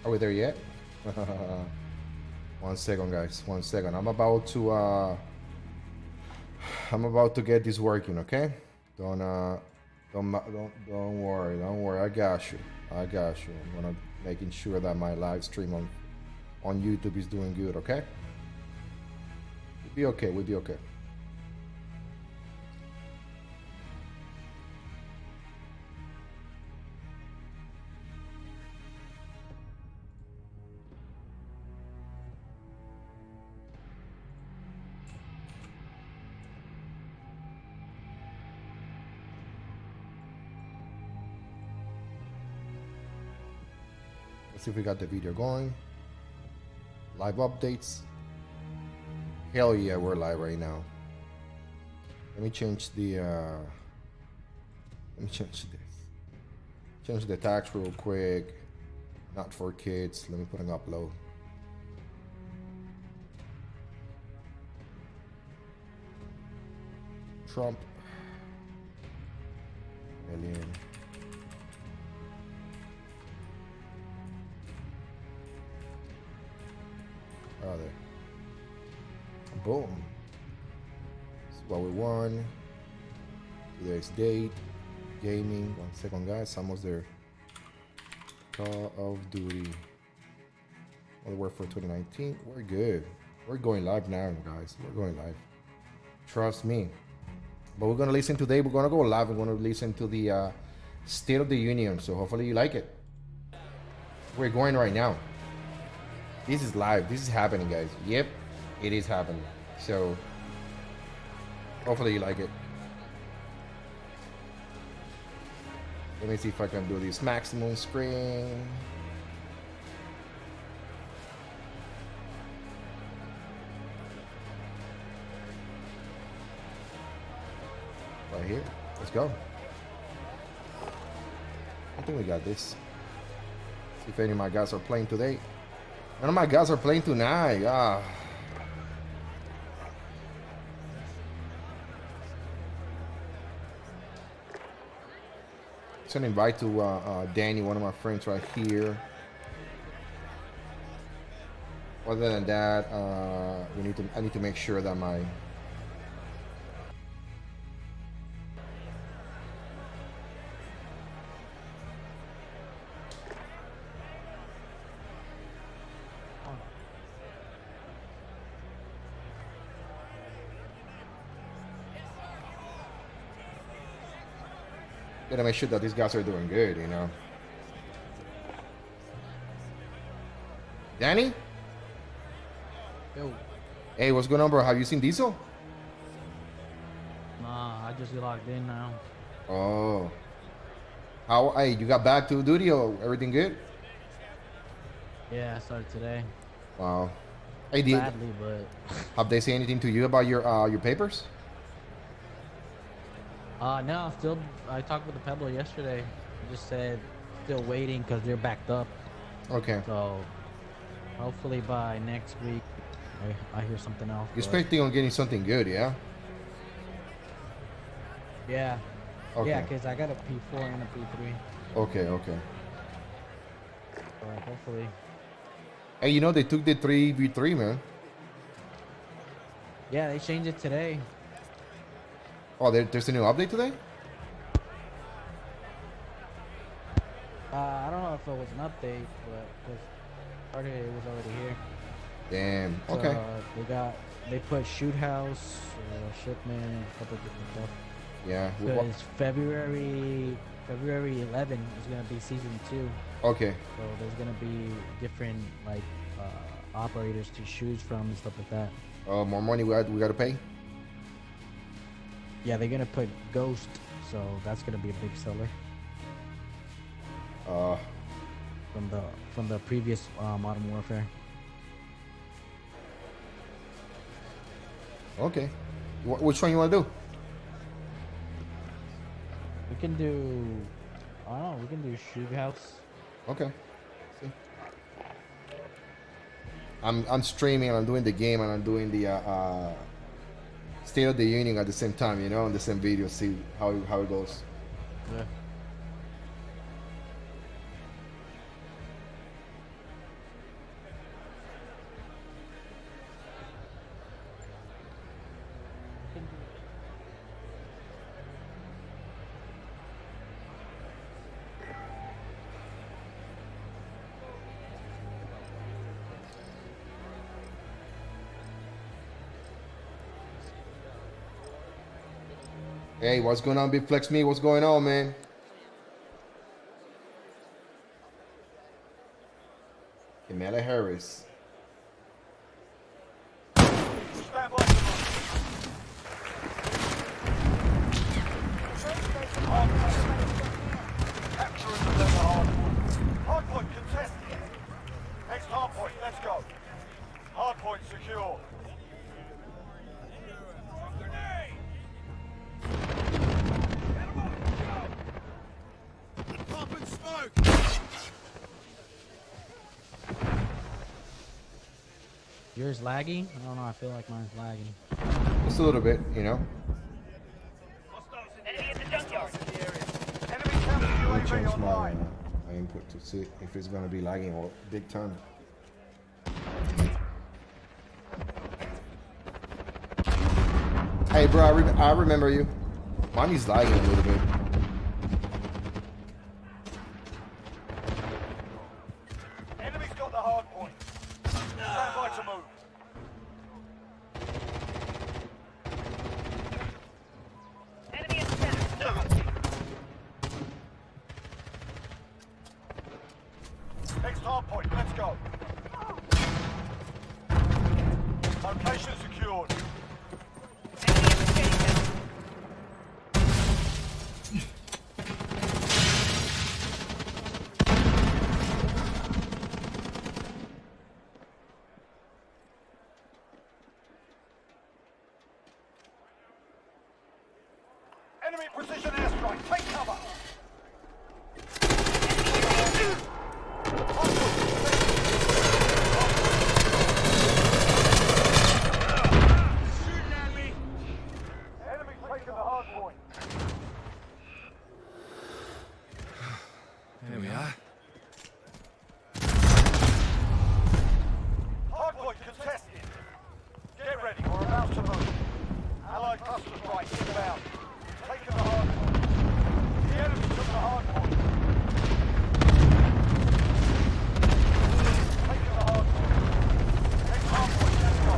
Are we there yet? 1 second, guys. 1 second. I'm about to get this working. Okay? Don't worry. Don't worry. I got you. I got you. I'm gonna making sure that my live stream on YouTube is doing good. Okay? We'll be okay. We'll be okay. See if we got the video going. Live updates. Hell yeah, we're live right now. Let me change the let me change this. Change the text real quick. Not for kids. Let me put an upload. Trump. Alien. Oh, there. Boom. This is what we won. Today's date. Gaming. 1 second, guys. Almost there. Call of Duty. Modern Warfare 2019. We're good. We're going live now, guys. We're going live. Trust me. But we're gonna listen today. We're gonna go live. We're gonna listen to the State of the Union. So hopefully you like it. We're going right now. This is live. This is happening, guys. Yep, it is happening. So, hopefully you like it. Let me see if I can do this maximum screen. Right here. Let's go. I think we got this. See if any of my guys are playing today. None of my guys are playing tonight. Send an invite to Danny, one of my friends right here. Other than that, I need to make sure that my gotta make sure that these guys are doing good, you know. Danny? Yo. Hey, what's going on, bro? Have you seen Diesel? Nah, I just logged in now. Oh. How? Hey, you got back to duty or everything good? Yeah, I started today. Wow. Hey, Badly, but have they said anything to you about your papers? no, still. I talked with the Pebble yesterday. He just said still waiting because they're backed up. Okay. So hopefully by next week, I hear something else. You're expecting on getting something good, yeah? Yeah. Okay. Yeah, because I got a P4 and a P3. Okay, okay. So hopefully. Hey, you know they took the 3v3, man. Yeah, they changed it today. Oh, there's a new update today? I don't know if it was an update, but because part of it was already here. Damn. Okay. So they put shoot house, shipment, a couple different stuff. Yeah. Because February 11 is gonna be season 2. Okay. So there's gonna be different like operators to choose from and stuff like that. Oh, more money we got to pay? Yeah, they're gonna put Ghost, so that's gonna be a big seller. From the previous Modern Warfare. Okay. Which one you want to do? We can do, I don't know, we can do shoot house. Okay. See. I'm streaming and I'm doing the game and I'm doing the State of the Union at the same time, you know, in the same video, see how it goes. Yeah. Hey, what's going on, Big Flex Me? What's going on, man? Kamala Harris. Hardpoint contested. Next hardpoint, let's go. Hardpoint secure. Pop and smoke. Yours laggy? I don't know. I feel like mine's lagging. Just a little bit, you know. Enemy at the junkyard. Enemy counter Let me UAV change online. my input to see if it's gonna be lagging or big time. Hey, bro, I remember you. Mine is lagging a little bit. Enemy's got the hard point. Stand by to move. Enemy in the center. Next hard point, let's go. Location secured. Enemy in the city center. Enemy precision airstrike. Take cover. Shooting at me. Enemy taking the hard point. There we are. Hard point contested. Get ready. We're about to move. Allied cluster strike inbound. Taking the hard point. The enemy took the hard point. Taking the hard point. Next hard point, let's go.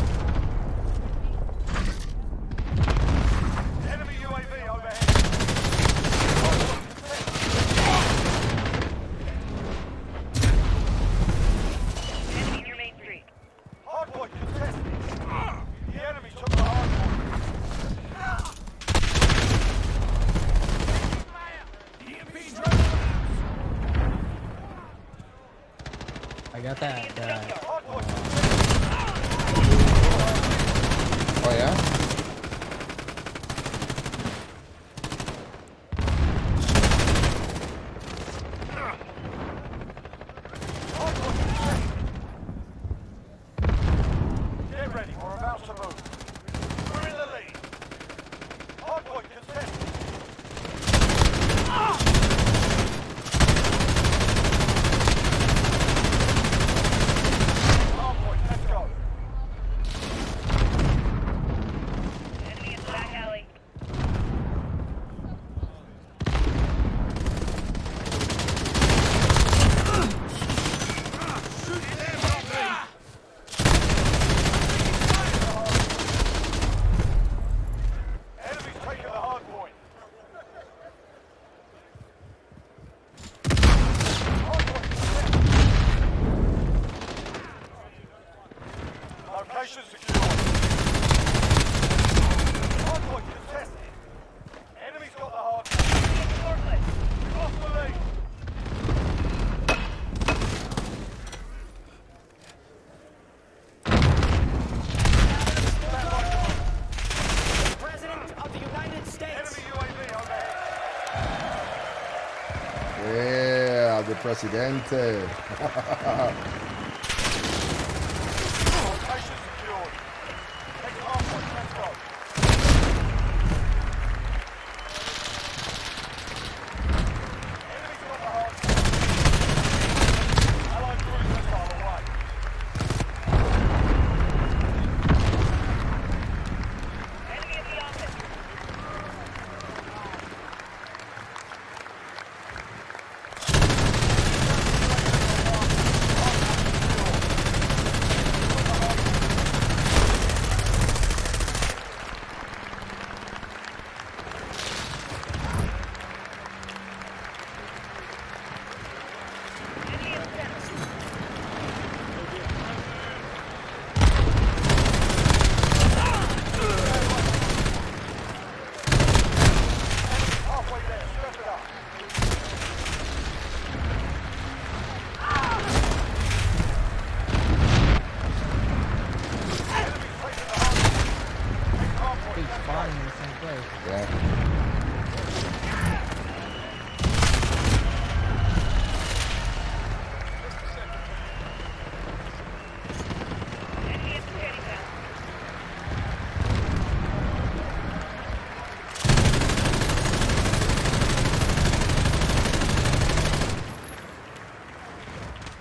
Enemy UAV overhead. Hard point contested. Enemy near Main Street. Hard point contested. The enemy took the hard point. I got that. Oh yeah? Get ready, we're about to move. We're in the lead. Hardpoint contested. Hardpoint, let's go. Enemy in the back alley. Enemy's taking the hard point. Hard point contested. Location secure. Hard point contested. Enemy's got the hard point. Off the lead. President of the United States. Enemy UAV overhead. Yeah, the presidente. Location secured. Next hard point, let's go. Enemy's got the hard point. Allied cruise missile away. Enemy in the office. place. Yeah.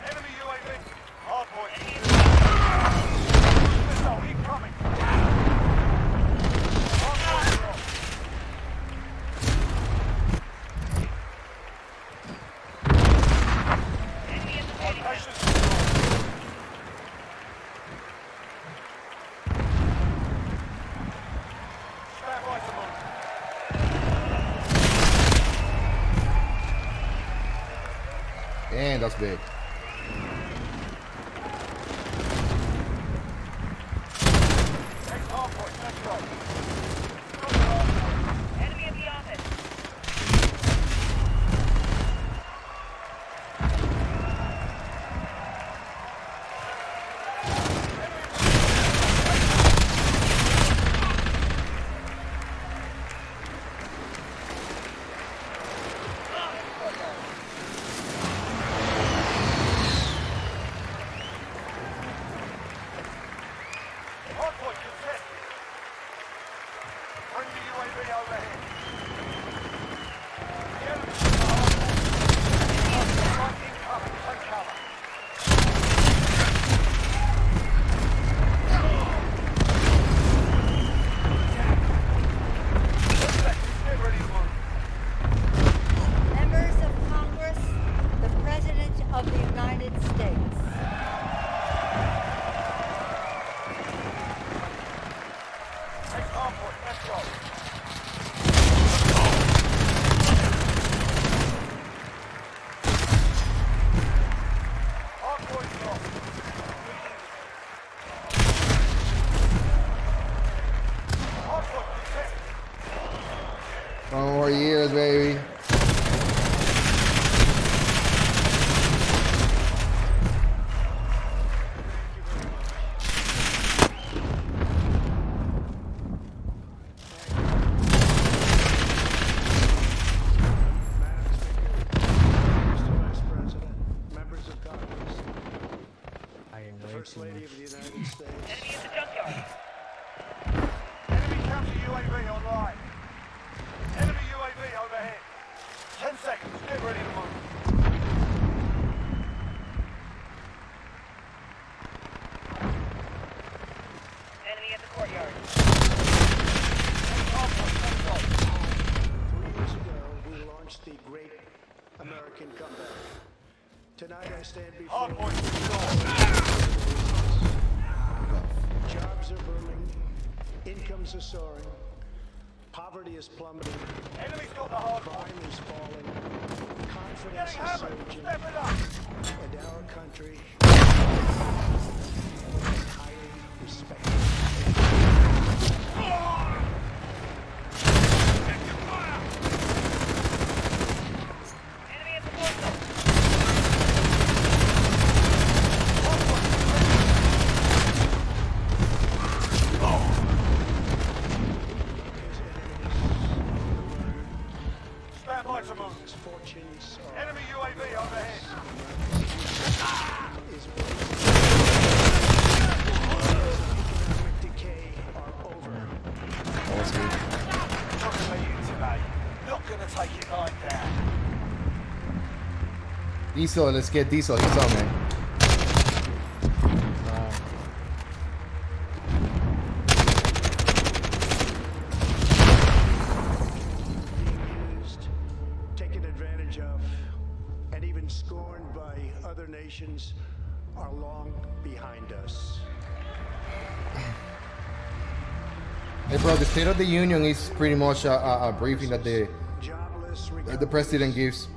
Enemy UAV. Hardpoint. Missile incoming. Hardpoint drop. Location control. Stand by to move. And that's big. Next hardpoint. Let's go. Got the hardpoint. Enemy at the office. Hardpoint contested. Bring the UAV overhead. The enemy's in the hardpoint. Strike incoming. Take cover. Get ready to move. Members of Congress, the President of the United States. Next hardpoint. Let's go. Hardpoint drop. Hardpoint contested. 1 more years, baby. Mr. Vice President, members of Congress, I am the way First too Lady much. of the United States, Enemy at the junkyard. Enemy counter UAV online. Enemy UAV overhead. 10 seconds. Get ready to move. Enemy at the courtyard. Next hardpoint. Let's go. 3 years ago, we launched the Great American Comeback. Tonight, I stand before Hardpoint secured. Jobs are booming, incomes are soaring, poverty is plummeting, Enemy's got the hardpoint. crime is falling, confidence Getting is hammered. surging, Step it up. and our country is highly respected. Enemy at the portal. Stand by to move. His fortunes are Enemy UAV overhead. is economic decay are over. That was good. Not to meet you today. Not gonna take it lying down. Diesel, let's get Diesel. He's up, man. Being used, taken advantage of, and even scorned by other nations are long behind us. Hey, bro, the State of the Union is pretty much a briefing that the Jobless, president gives.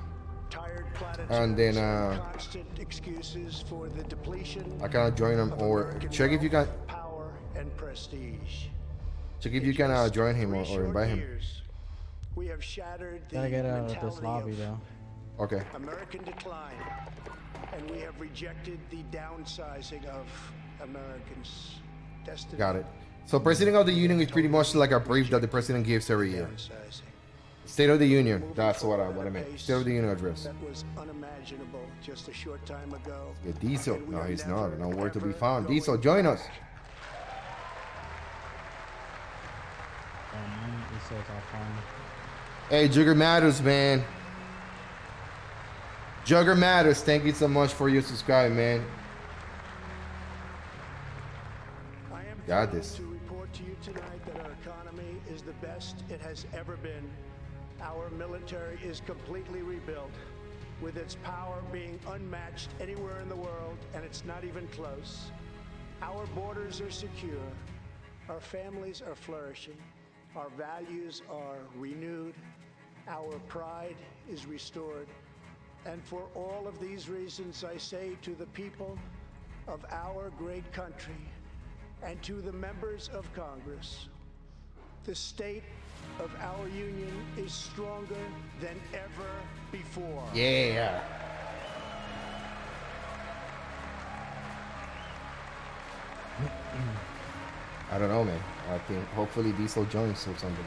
tired planets, and then, constant excuses for the depletion. I cannot join him, of or American check if you can wealth, power and prestige. check if you can join him or invite him. We have shattered the Gotta get out of this mentality lobby of though. Okay. American decline, and we have rejected the downsizing of Americans' destiny. Got it. So President of the Union is pretty much like a brief that the president gives every year. Downsizing. State of the Union. Moving That's what I forward at a meant. pace State of the Union address. That was unimaginable just a short time ago. Yeah, Diesel. And we No, are he's never, not. Nowhere to be ever found. going Diesel, join us. back. Oh man, Diesel's all fine. Hey, Jugger Matters, man. Jugger Matters, thank you so much for your subscribe, man. I am Got thrilled this. to report to you tonight that our economy is the best it has ever been. Our military is completely rebuilt, with its power being unmatched anywhere in the world, and it's not even close. Our borders are secure. Our families are flourishing. Our values are renewed. Our pride is restored. And for all of these reasons, I say to the people of our great country and to the members of Congress, the state of our union is stronger than ever before. Yeah. I don't know, man. I think hopefully Diesel joins or something.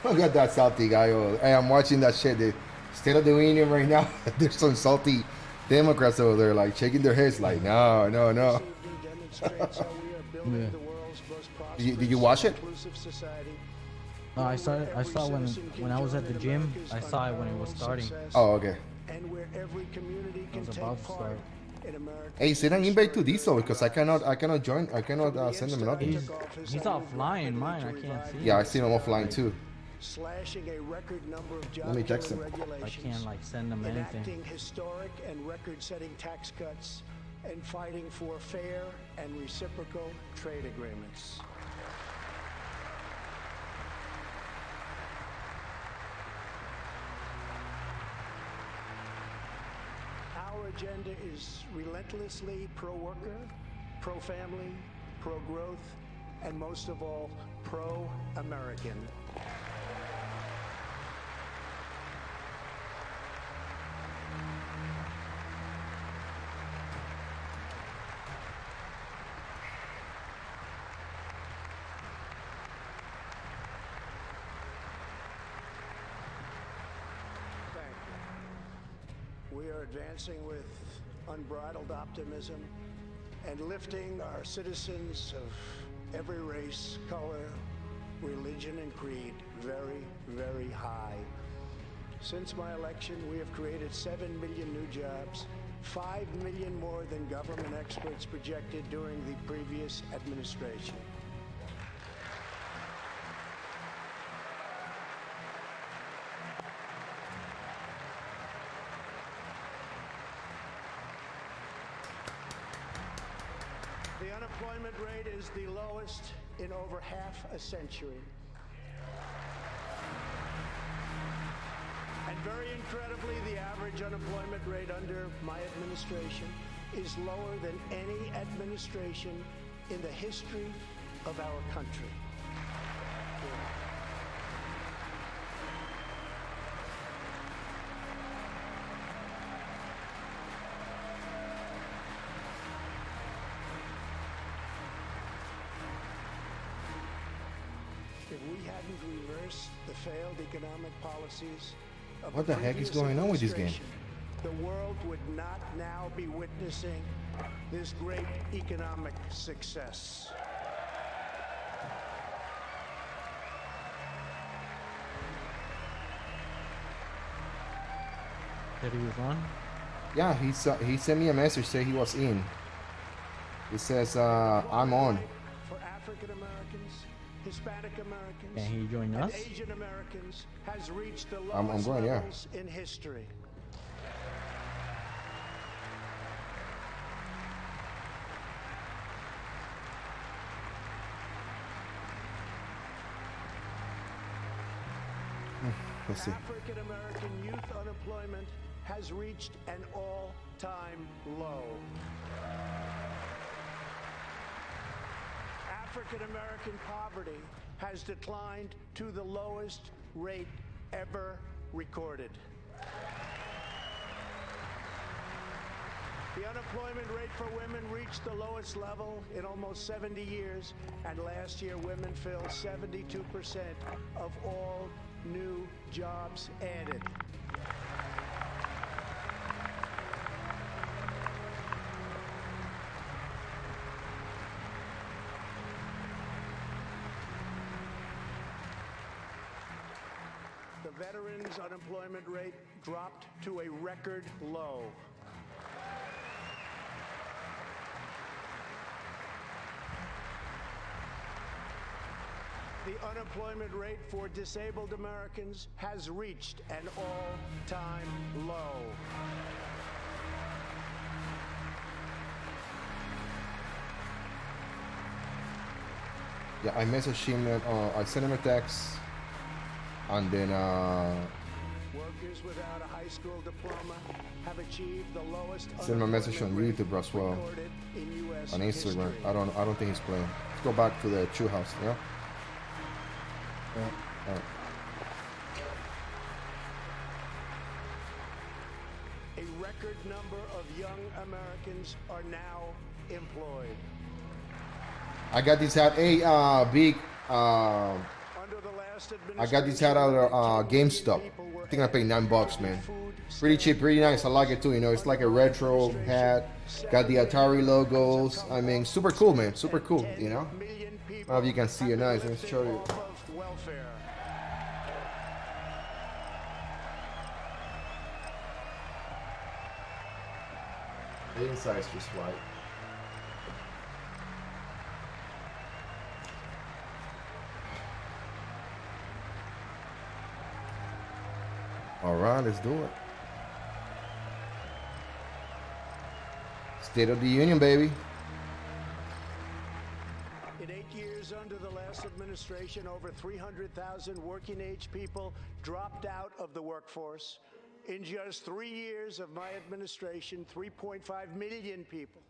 Look at that salty guy. Oh, hey, I'm watching that shit. The State of the Union right now. There's some salty Democrats over there, like shaking their heads, like, no. This evening demonstrates how we are building Yeah. the world's most Did you watch it? prosperous, inclusive society. No, I saw when I was at the gym. I saw it when it was starting. Oh, okay. And where every community can was take about to part start. in America's Hey, send an invite to Diesel because I cannot join. I cannot send him nothing. He's offline, mine. I can't see. Yeah, I see him offline too. slashing a record number of Let me text job-killing him. I regulations, can't like send him anything. enacting historic and record-setting tax cuts, and fighting for fair and reciprocal trade agreements. Our agenda is relentlessly pro-worker, pro-family, pro-growth, and most of all, pro-American. Thank you. We are advancing with unbridled optimism and lifting our citizens of every race, color, religion, and creed very, very high. Since my election, we have created 7 million new jobs, 5 million more than government experts projected during the previous administration. The unemployment rate is the lowest in over half a century. And very incredibly, the average unemployment rate under my administration is lower than any administration in the history of our country. If we hadn't reversed the failed economic policies of What the heck is going on with this game? administration, the world would not now be witnessing this great economic success. That he was on. Yeah, he sent me a message saying he was in. It says I'm on. For African Americans, Hispanic Americans, Can he join and us? Asian Americans has reached the I'm lowest going, yeah. levels in history. Let's see. African American youth unemployment has reached an all-time low. African American poverty has declined to the lowest rate ever recorded. The unemployment rate for women reached the lowest level in almost 70 years, and last year women filled 72% of all new jobs added. The veterans' unemployment rate dropped to a record low. The unemployment rate for disabled Americans has reached an all-time low. Yeah, I messaged him. I sent him a text, and then Workers without a high school diploma have achieved the lowest send him a message on unemployment YouTube as well, rate recorded in US on Instagram. history. I don't think he's playing. Let's go back to the Chew House. Yeah. All right. A record number of young Americans are now employed. I got this hat. Hey, big. Under the last I got this hat out of GameStop. I think I paid $9, man. Pretty cheap, pretty nice. I like it too. You know, it's like a retro hat. Got the Atari logos. I mean, super cool, man. Super cool. You know. I don't know if you can see it nice. Let me show you. The inside is just white. All right, let's do it. State of the Union, baby. In 8 years under the last administration, over 300,000 working-age people dropped out of the workforce. In just 3 years of my administration, 3.5 million people,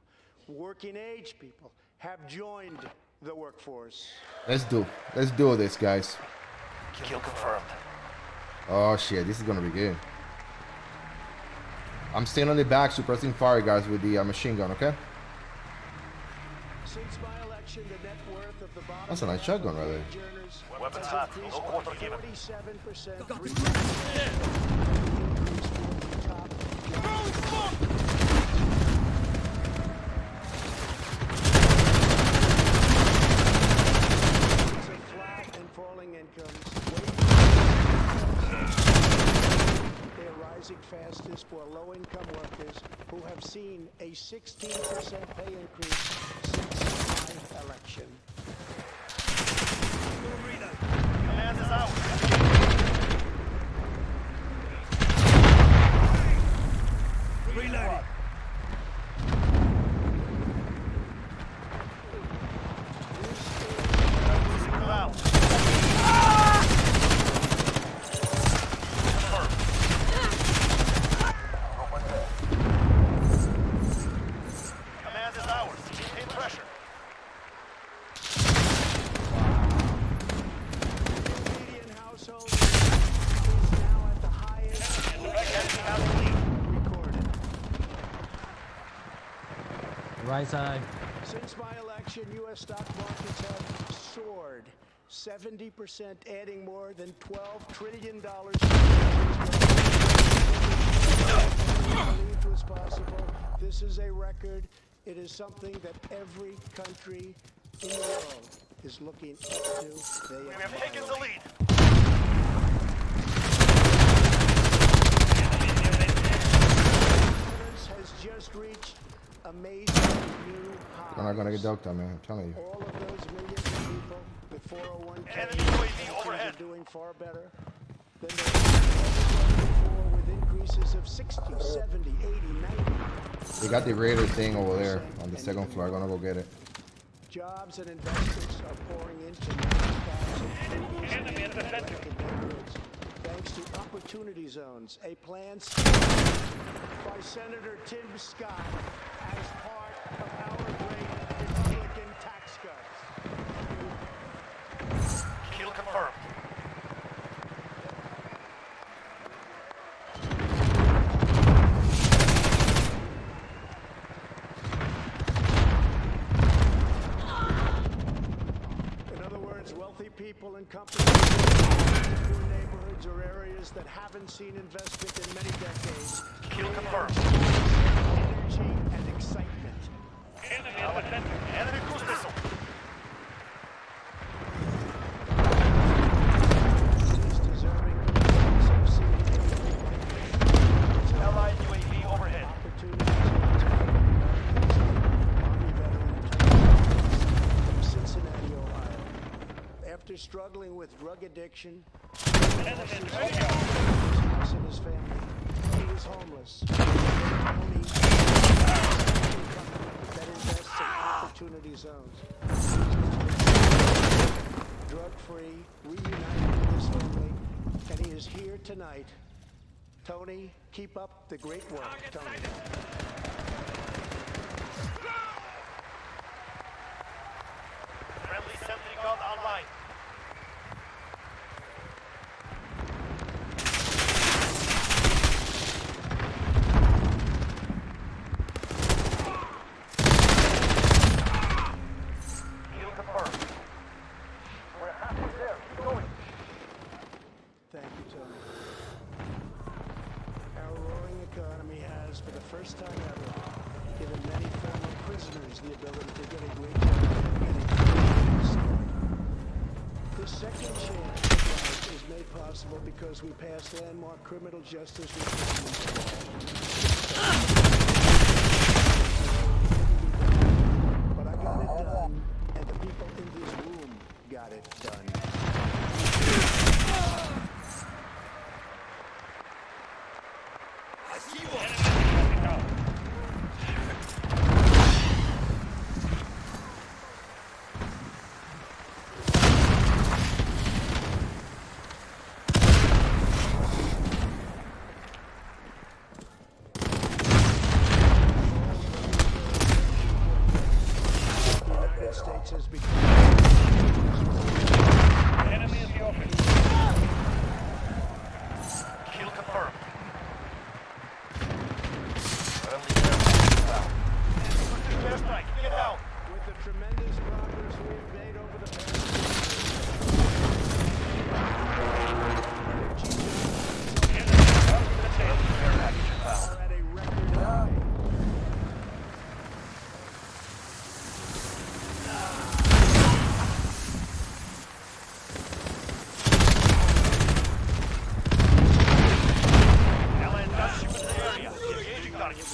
working-age people, have joined the workforce. Let's do this, guys. Kill confirmed. Oh shit, this is gonna be good. I'm staying on the back, suppressing fire, guys, with the machine gun. Okay. Since my election, the net worth of the bottom That's a nice shotgun right there. Weapons hot. No quarter given. 47%. Flat and falling incomes. They are rising fastest for low-income workers who have seen a 16% pay increase since my election. Command is out. Reloading. Losing ground. Command is ours. Maintain pressure. Median household is now at the highest Enemy has the lead. recorded. Right side. Since my election, U.S. stock markets have soared 70%, adding more than $12 trillion. Believed was possible. This is a record. It is something that every country in the world is looking up to. They We have taken the lead. Confidence has just reached amazing new highs. I'm not gonna get dunked on, man. I'm telling you. All of those millions of people with 401k Enemy UAV pensions overhead. are doing far better than they ever before, with increases of 60, 70, 80, 90. They got the radar thing over there on the second floor. I'm gonna go get it. Jobs and investments are pouring into 90,000 Enemy in the center. neighborhoods, thanks to opportunity zones, a plan by Senator Tim Scott as part of our great Republican tax cuts. Kill confirmed. wealthy people and companies in poor neighborhoods or areas that haven't seen investment in many decades. Kill confirmed. Energy and excitement. Enemy cruise missile. Is deserving of seeing Allied UAV overhead. opportunities Army veteran from Cincinnati, Ohio. After struggling with drug addiction, house and his family, he was homeless. Tony, that invests in opportunity zones. Drug-free, reunited with his family, and he is here tonight. Tony, keep up the great work, Tony. Friendly sentry gun online. Kill confirmed. We're halfway there. Keep going. Thank you, Tony. Our roaring economy has, for the first time ever, given many former prisoners the ability to get a great job and a great start. This second chance at life is made possible because we passed landmark criminal justice reforms. But I got it done, and the people in this room got it done. The United States has become Enemy in the open. Kill confirmed. Friendly airstrike. Get down. with the tremendous progress we've made over the past Air package inbound. are at a record high. Allied gunship in the area. Engaging target.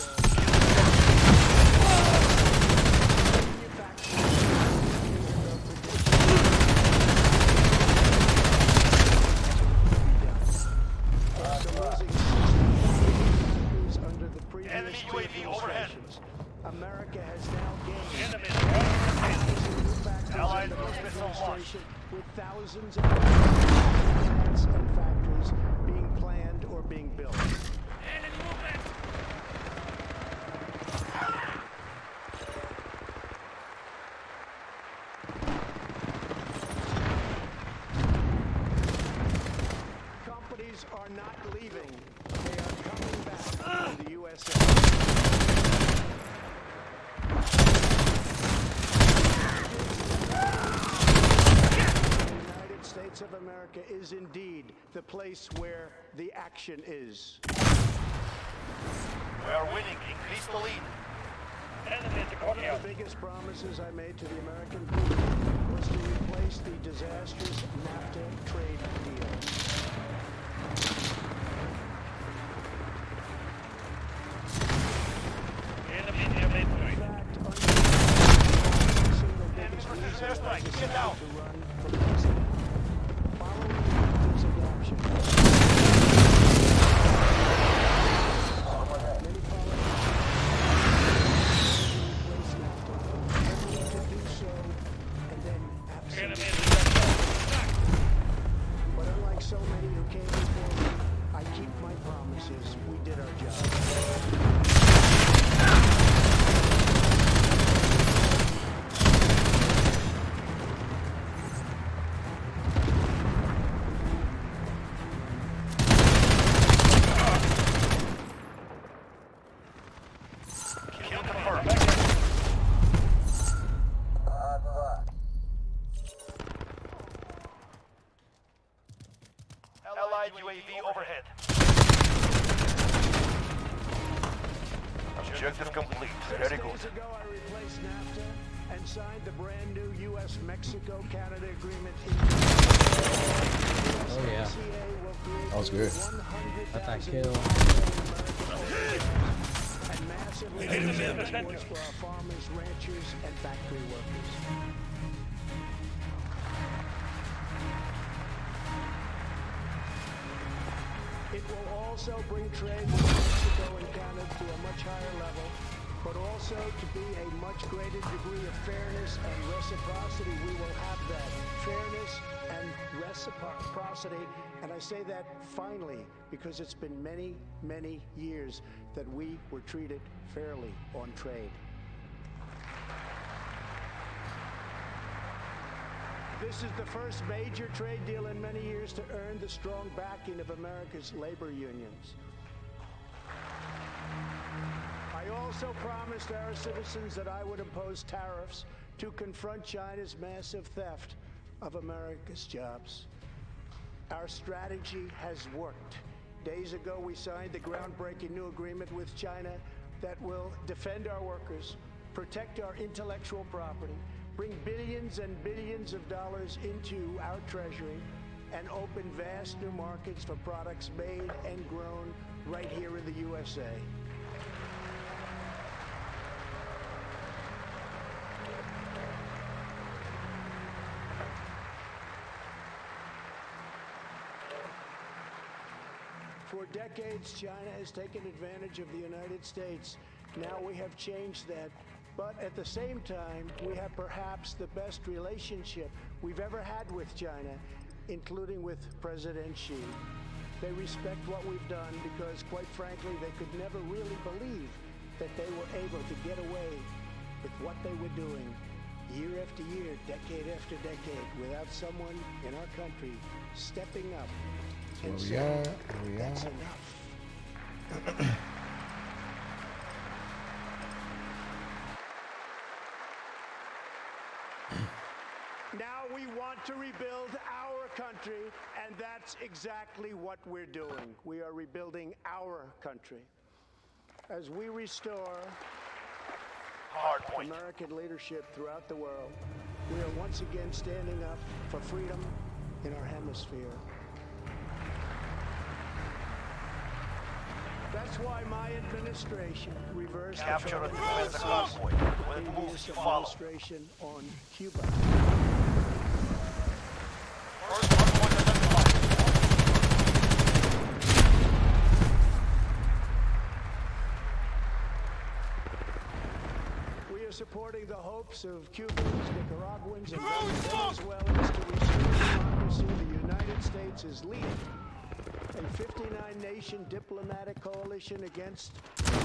Under the previous Enemy two UAV overhead. administrations, America has now gained Enemy new factories Allied under the cruise missile launched. administration, with thousands of plants and factories being planned or being built. Companies are not leaving. They are coming back to the USA. The United States of America is indeed the place where the action is. We are winning. Increase the lead. Enemy at the One of courtyard. the biggest promises I made to the American people was to replace the disastrous NAFTA trade deal. Enemy near midway. In fact, under the single biggest Enemy reason airstrike. I Get decided down. to run for president. Following NAFTA's adoption, many replace NAFTA, only to do so and then Enemy absolutely. at the But unlike so many who came before me, I keep my promises. We did our job. Kill confirmed. Allied UAV overhead. Objective complete. Very good. 6 days ago, I replaced NAFTA and signed the brand new U.S.-Mexico-Canada agreement. Oh yeah. That was good. Got that kill. And massively supports for our farmers, ranchers, and factory workers. It will also bring trade with Mexico and Canada to a much higher level, but also to be a much greater degree of fairness and reciprocity. We will have that fairness and reciprocity, and I say that finally because it's been many, many years that we were treated fairly on trade. This is the first major trade deal in many years to earn the strong backing of America's labor unions. I also promised our citizens that I would impose tariffs to confront China's massive theft of America's jobs. Our strategy has worked. Days ago, we signed the groundbreaking new agreement with China that will defend our workers, protect our intellectual property, bring billions and billions of dollars into our treasury, and open vast new markets for products made and grown right here in the USA. For decades, China has taken advantage of the United States. Now we have changed that. But at the same time, we have perhaps the best relationship we've ever had with China, including with President Xi. They respect what we've done because, quite frankly, they could never really believe that they were able to get away with what they were doing year after year, decade after decade, without someone in our country stepping up and saying, that's enough. Now we want to rebuild our country, and that's exactly what we're doing. We are rebuilding our country. As we restore American leadership throughout the world, we are once again standing up for freedom in our hemisphere. That's why my administration reversed Capture the and defend the convoy. When it moves, you follow. administration on Cuba. First convoy identified. We are supporting the hopes of Cubans, Nicaraguans, and Venezuelans to restore democracy. The United States is leading a 59-nation diplomatic coalition against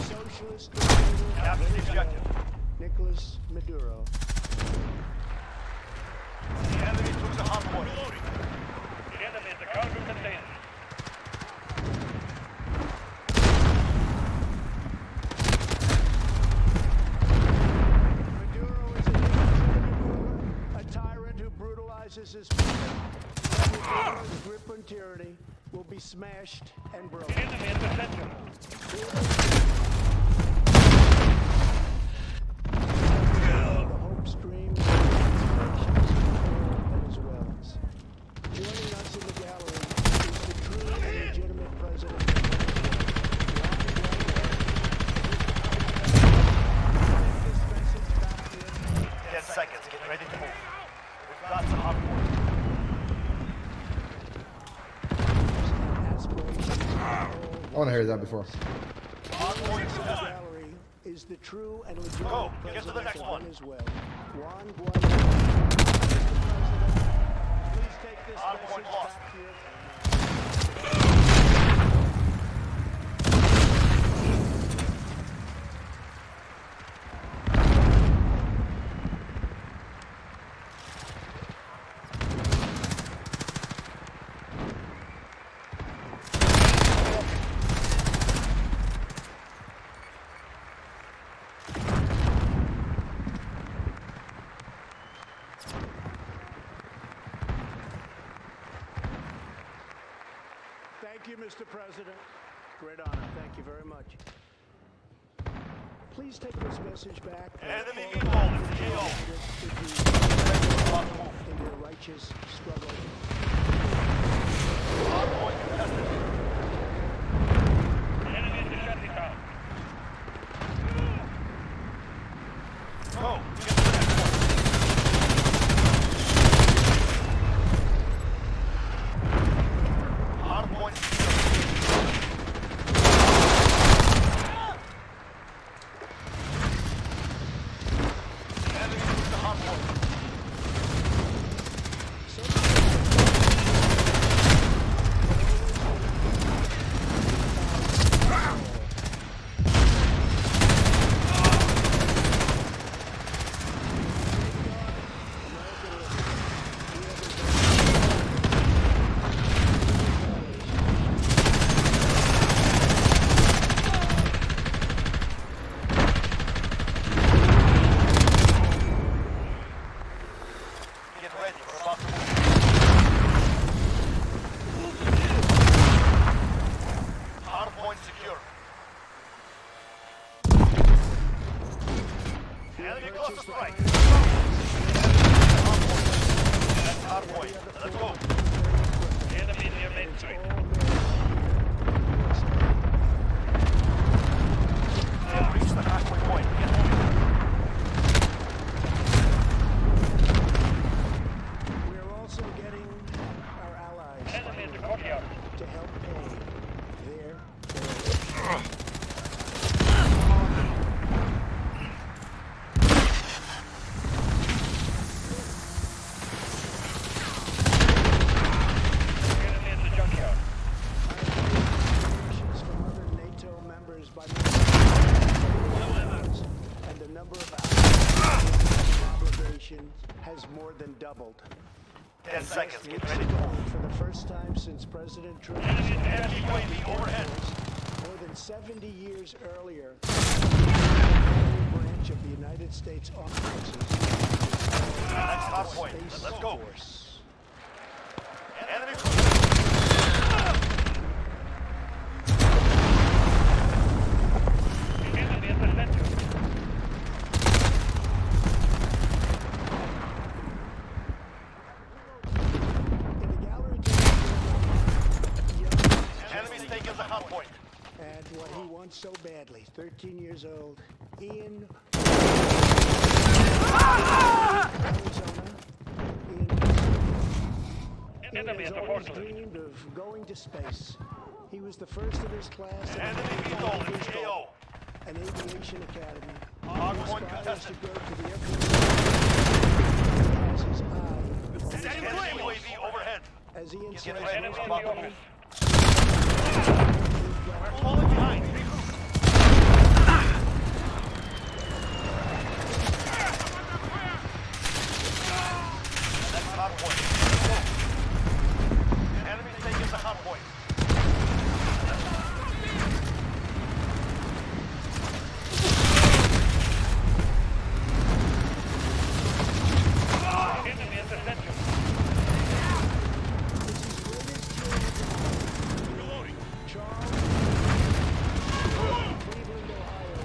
socialist dictator Capture the objective. Nicolas Maduro. The enemy took the hot point. The enemy is a counter-containment. Maduro is a illegitimate ruler, a tyrant who brutalizes his people. Maduro's grip on tyranny will be smashed and broken. The enemy is the center. The hope stream Venezuelans. Joining us in the gallery is the true and legitimate president of Venezuela. 10 seconds. Get ready to move. We've got the hot point. I want to hear that before. Hot point is done. Gallery is the true and legitimate Go, president get to the next of one. Venezuela. Juan Guaido. Mr. President, please take this Hard point message lost. back to your Thank you, Mr. President. Great honor. Thank you very much. Please take this message back. Enemy involved in the AO. In their righteous struggle. Hardpoint contested. Enemy in the shanty town. Go. Get to the next one. Hardpoint secure. Enemy took the hardpoint. Get ready. We're about to move. Hardpoint secure. Enemy cluster strike. That's hardpoint. Let's go. Enemy near Main Street. They have reached the halfway point. Get moving. We are also getting our allies Enemy in the courtyard. to help pay their Enemy in the junkyard. donations from other NATO members by and the number of obligations has more than doubled. 10 seconds. Just Get weeks ready to ago, move. for the first time since President Trump Enemy in the Enemy UAV overhead. more than 70 years earlier, the branch of the United States Armed Forces, That's hardpoint. Space Let's go. Force. Enemy Enemy in the center. In the gallery, Enemy's taking the hardpoint. and what he wants so badly, 13 years old, Ian, Arizona. Ian Enemy has at the always portal. dreamed of going to space. He was the first of his class at Enemy involved in the AO. an aviation academy. Hardpoint Aspires to contested. go to the Air Force has his eye Enemy UAV overhead. as Ian Get says, ready. Enemy We're in about the to move. office. We're falling behind. Regroup. That's hardpoint. Go. Enemy's taking the hardpoint. Enemy in the center. Charles, Cleveland, Ohio,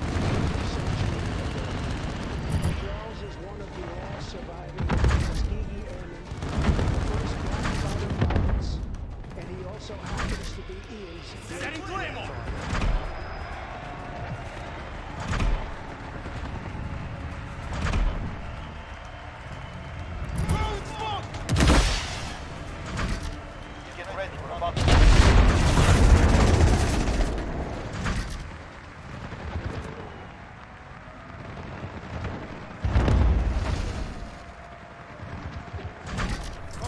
Charles is one of the last surviving Tuskegee Airmen, the first black fighter pilots, and he also happens to be Ian's Setting Claymore. Get ready. We're about to move.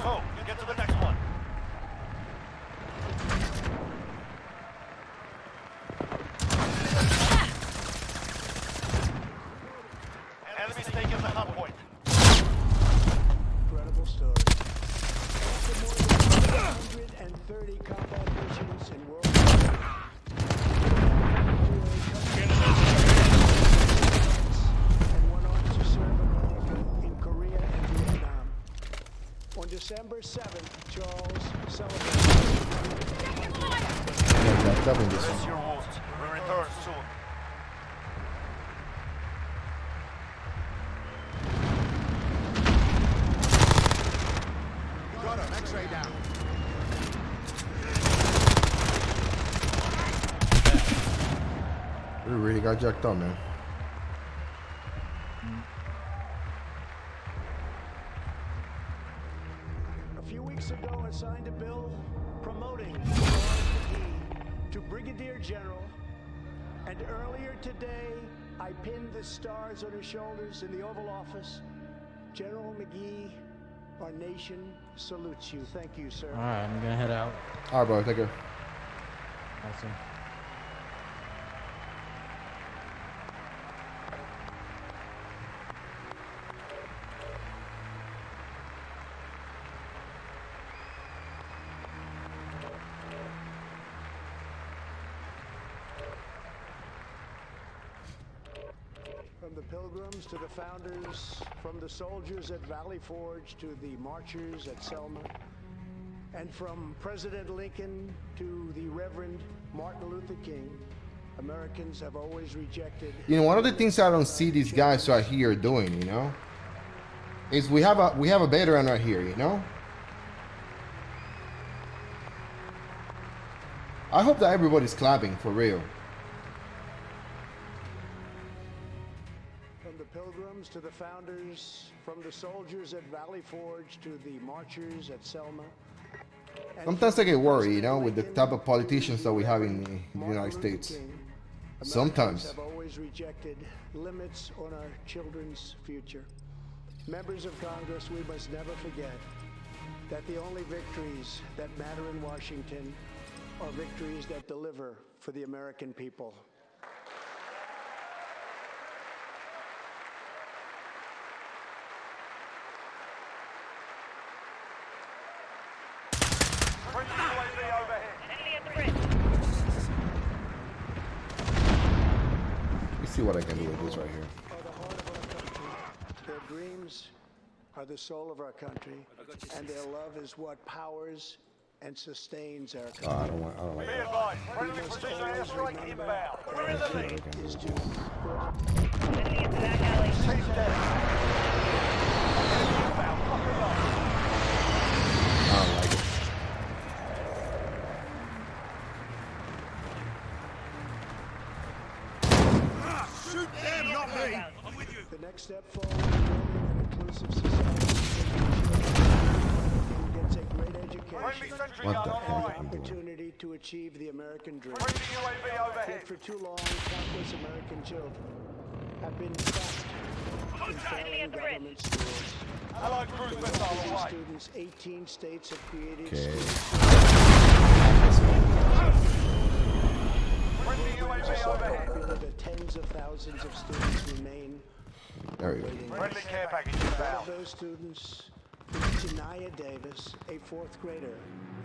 Go. Get to the next one. Enemy's taking the hardpoint. incredible story. After more than 130 combat missions in World War II, and went on to serve America in Korea and Vietnam. On December 7th, Charles celebrated. Yeah, jacked up in this That's one. your wards. We'll return soon. Got him. X-ray down. We really got jacked up, man. A few weeks ago, I signed a bill promoting to Brigadier General, and earlier today, I pinned the stars on his shoulders in the Oval Office. General McGee, our nation salutes you. Thank you, sir. All right, I'm gonna head out. All right, bro. Take care. Awesome. From the Pilgrims to the Founders, from the soldiers at Valley Forge to the marchers at Selma, and from President Lincoln to the Reverend Martin Luther King, Americans have always rejected. You know, one of the things I don't see these guys right here doing, you know, is we have a veteran right here, you know. I hope that everybody's clapping for real. From the Pilgrims to the Founders, from the soldiers at Valley Forge to the marchers at Selma. and Sometimes I from get worried, you President know, with the Lincoln type of politicians that we have in to the Martin United Luther States. King, Americans Sometimes. have always rejected limits on our children's future. Members of Congress, we must never forget that the only victories that matter in Washington are victories that deliver for the American people. Friendly UAV overhead. Enemy at the bridge. Let's see what I can do with this right here. Are the heart of our country. Their dreams are the soul of our country, and their love is what powers and sustains our country. I don't like Be that. advised. Friendly precision airstrike inbound. We're in the lead. Is to Enemy at the back alley. Team down. Enemy inbound. Lock and lock. I don't like it. Shoot them, not me. the next step forward in building an inclusive society who gets a great Friendly education, sentry What gun the heck online. am I doing? opportunity to achieve the American dream. Friendly UAV overhead. Yet for too long, countless American children have been trapped in failing government schools. Allied cruise missile away. Students, 18 states have created Okay. Friendly UAV so overhead. popular that tens of thousands of students remain There we go. waiting. Friendly care package One of inbound. those students is Janaya Davis, a fourth grader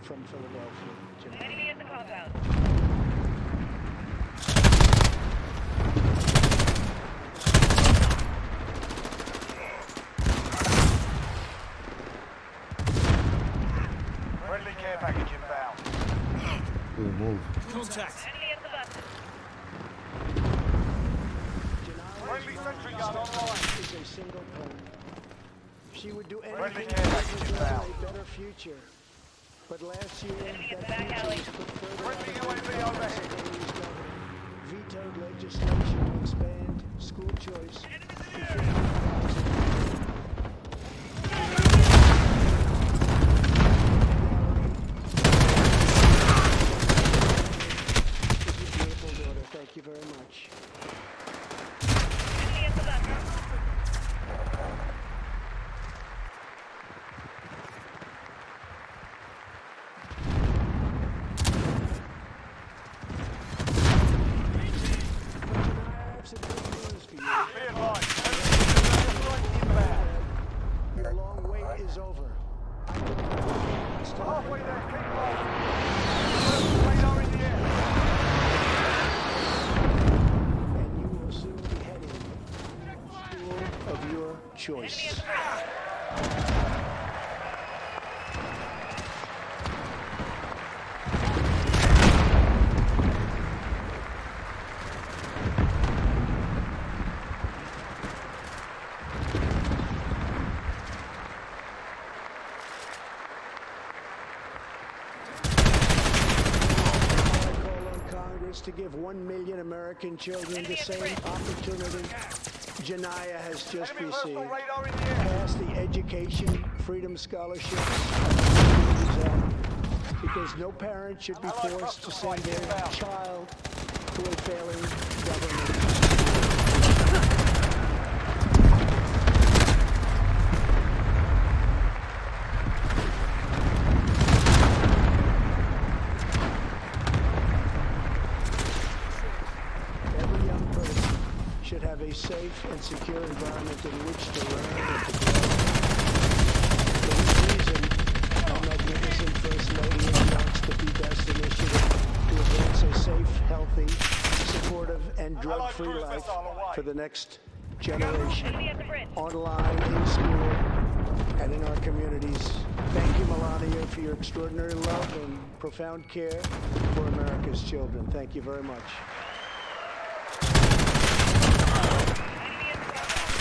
from Philadelphia. Janaya. Enemy at the compound. Friendly care package inbound. Good move. Enemy at the bus. Friendly sentry gun online. Is a single parent. She would do Friendly anything care to package give inbound. a better future. But last year, Enemy at the that back future alley. was put further Friendly out of UAV reach overhead. as Pennsylvania's governor vetoed legislation to expand school choice to 50,000. This is a beautiful daughter. Thank you very much. Enemy at the bus. I have some good news for you. Be advised. Friendly airstrike inbound. Your long wait is over. Halfway there. Keep rolling. Radar in the air. And you will soon be heading to the school of your choice. to give 1 million American children the same opportunity Janaya has just Enemy received. personal radar in the air. Pass the Education Freedom Scholarship, because no parent should be forced to send their child to a failing government. Every young person should have a safe and secure environment in which to learn and to grow. For this reason, our magnificent First Lady announced the Be Best initiative to advance a safe, healthy, supportive, and drug-free life for the next generation, Enemy at the bridge. online, in school, and in our communities. Thank you, Melania, for your extraordinary love and profound care for America's children. Thank you very much. Enemy at the compound.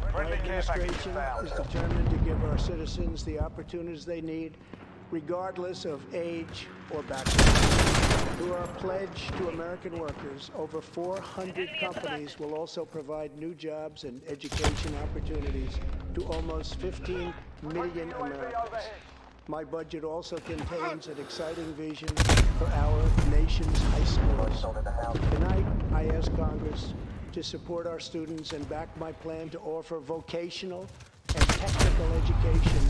My Friendly care package administration inbound. is determined to give our citizens the opportunities they need, regardless of age or background. Through our pledge to American workers, over 400 companies will also provide new jobs and education opportunities to almost 15 million Americans. My budget also contains an exciting vision for our nation's high schools. Tonight, I ask Congress to support our students and back my plan to offer vocational and technical education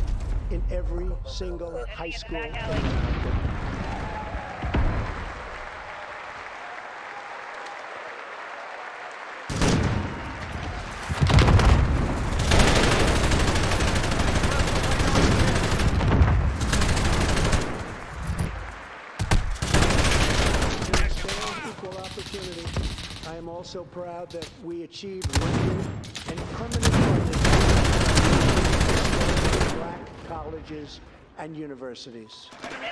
in every single high school in America. Equal opportunity. I am also proud that we achieved record and permanent funding for black colleges and universities. Enemy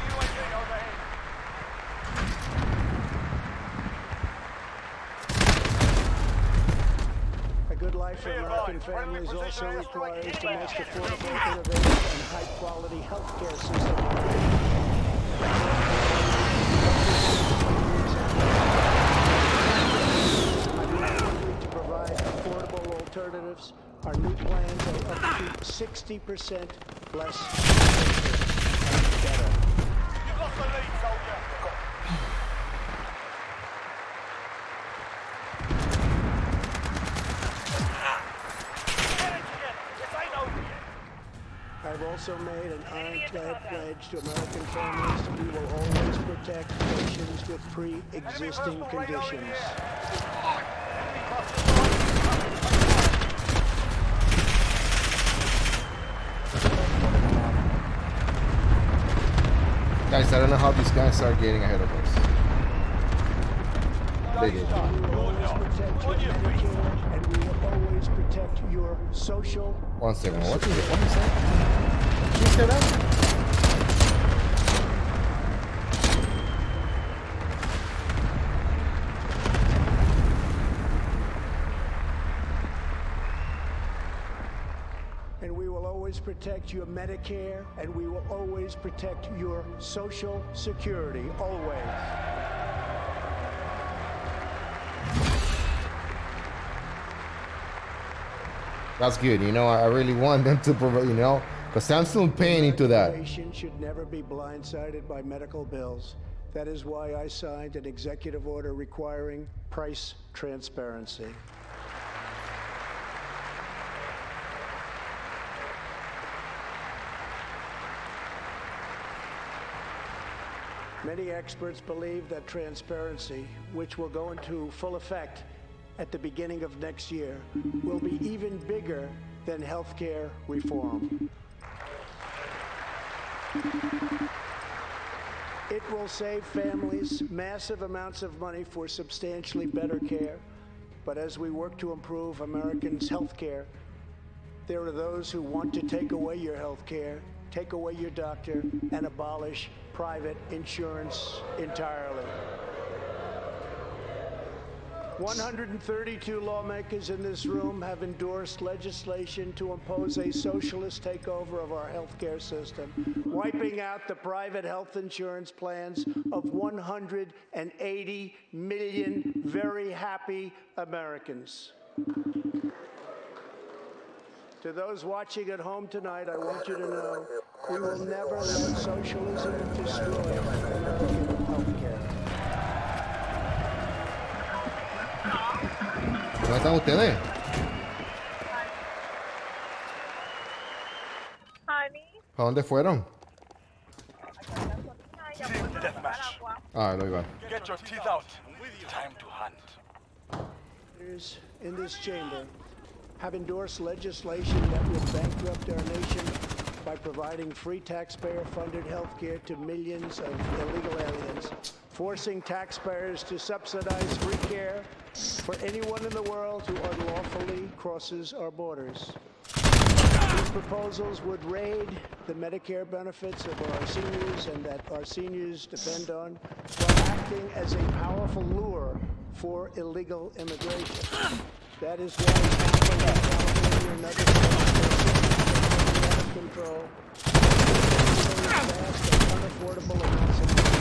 UAV overhead. A good life for American families also requires the most affordable, innovative, and high-quality healthcare system. To provide affordable alternatives, our new plans are up to 60% less expensive and better. You've lost the lead, soldier. Get it together. This ain't over yet. I've also made an ironclad pledge to American families. We will always protect nations with pre-existing conditions. Guys, I don't know how these guys are getting ahead of us. They did. We will always protect your Medicare, and we will always protect your social. One second. What is that? Did you say that? And we will always protect your Medicare, and we will always protect your Social Security, always. That's good. You know, I really want them to provide, you know, because I'm still paying into that. Patient should never be blindsided by medical bills. That is why I signed an executive order requiring price transparency. Many experts believe that transparency, which will go into full effect at the beginning of next year, will be even bigger than healthcare reform. It will save families massive amounts of money for substantially better care. But as we work to improve Americans' health care, there are those who want to take away your health care take away your doctor, and abolish private insurance entirely. 132 lawmakers in this room have endorsed legislation to impose a socialist takeover of our healthcare system, wiping out the private health insurance plans of 180 million very happy Americans. To those watching at home tonight, I want you to know we will never let socialism destroy American healthcare. ¿Dónde están ustedes? Honey, ¿A dónde fueron? Team deathmatch. Ah, lo iba. Get your teeth out. Time to hunt. Leaders in this chamber have endorsed legislation that would bankrupt our nation by providing free taxpayer-funded health care to millions of illegal aliens, forcing taxpayers to subsidize free care for anyone in the world who unlawfully crosses our borders. These proposals would raid the Medicare benefits of our seniors and that our seniors depend on, while acting as a powerful lure for illegal immigration. That is why California and other states are out of control, vast and unaffordable amounts of money.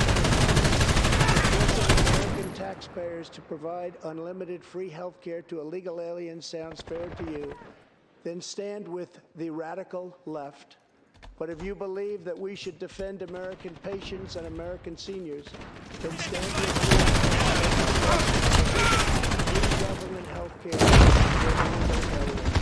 American taxpayers to provide unlimited free health care to illegal aliens sounds fair to you, then stand with the radical left. But if you believe that we should defend American patients and American seniors, then stand with free government health care for illegal aliens.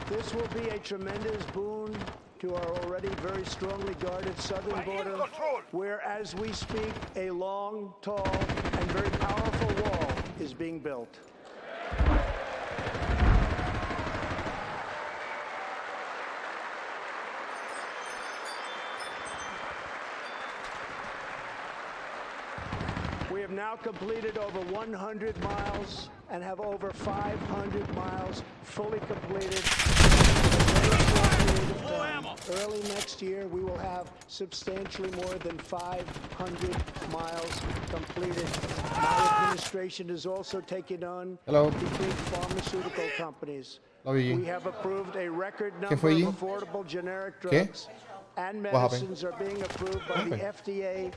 This will be a tremendous boon to our already very strongly guarded southern border, where, as we speak, a long, tall, and very powerful wall is being built. We have now completed over 100 miles and have over 500 miles fully completed. Early next year, we will have substantially more than 500 miles completed. My administration is also taking on Hello. the big pharmaceutical companies. Love you. We have approved a record number fue, of Gigi? affordable generic ¿Qué? drugs, and What happened? medicines are being approved by What the happened? FDA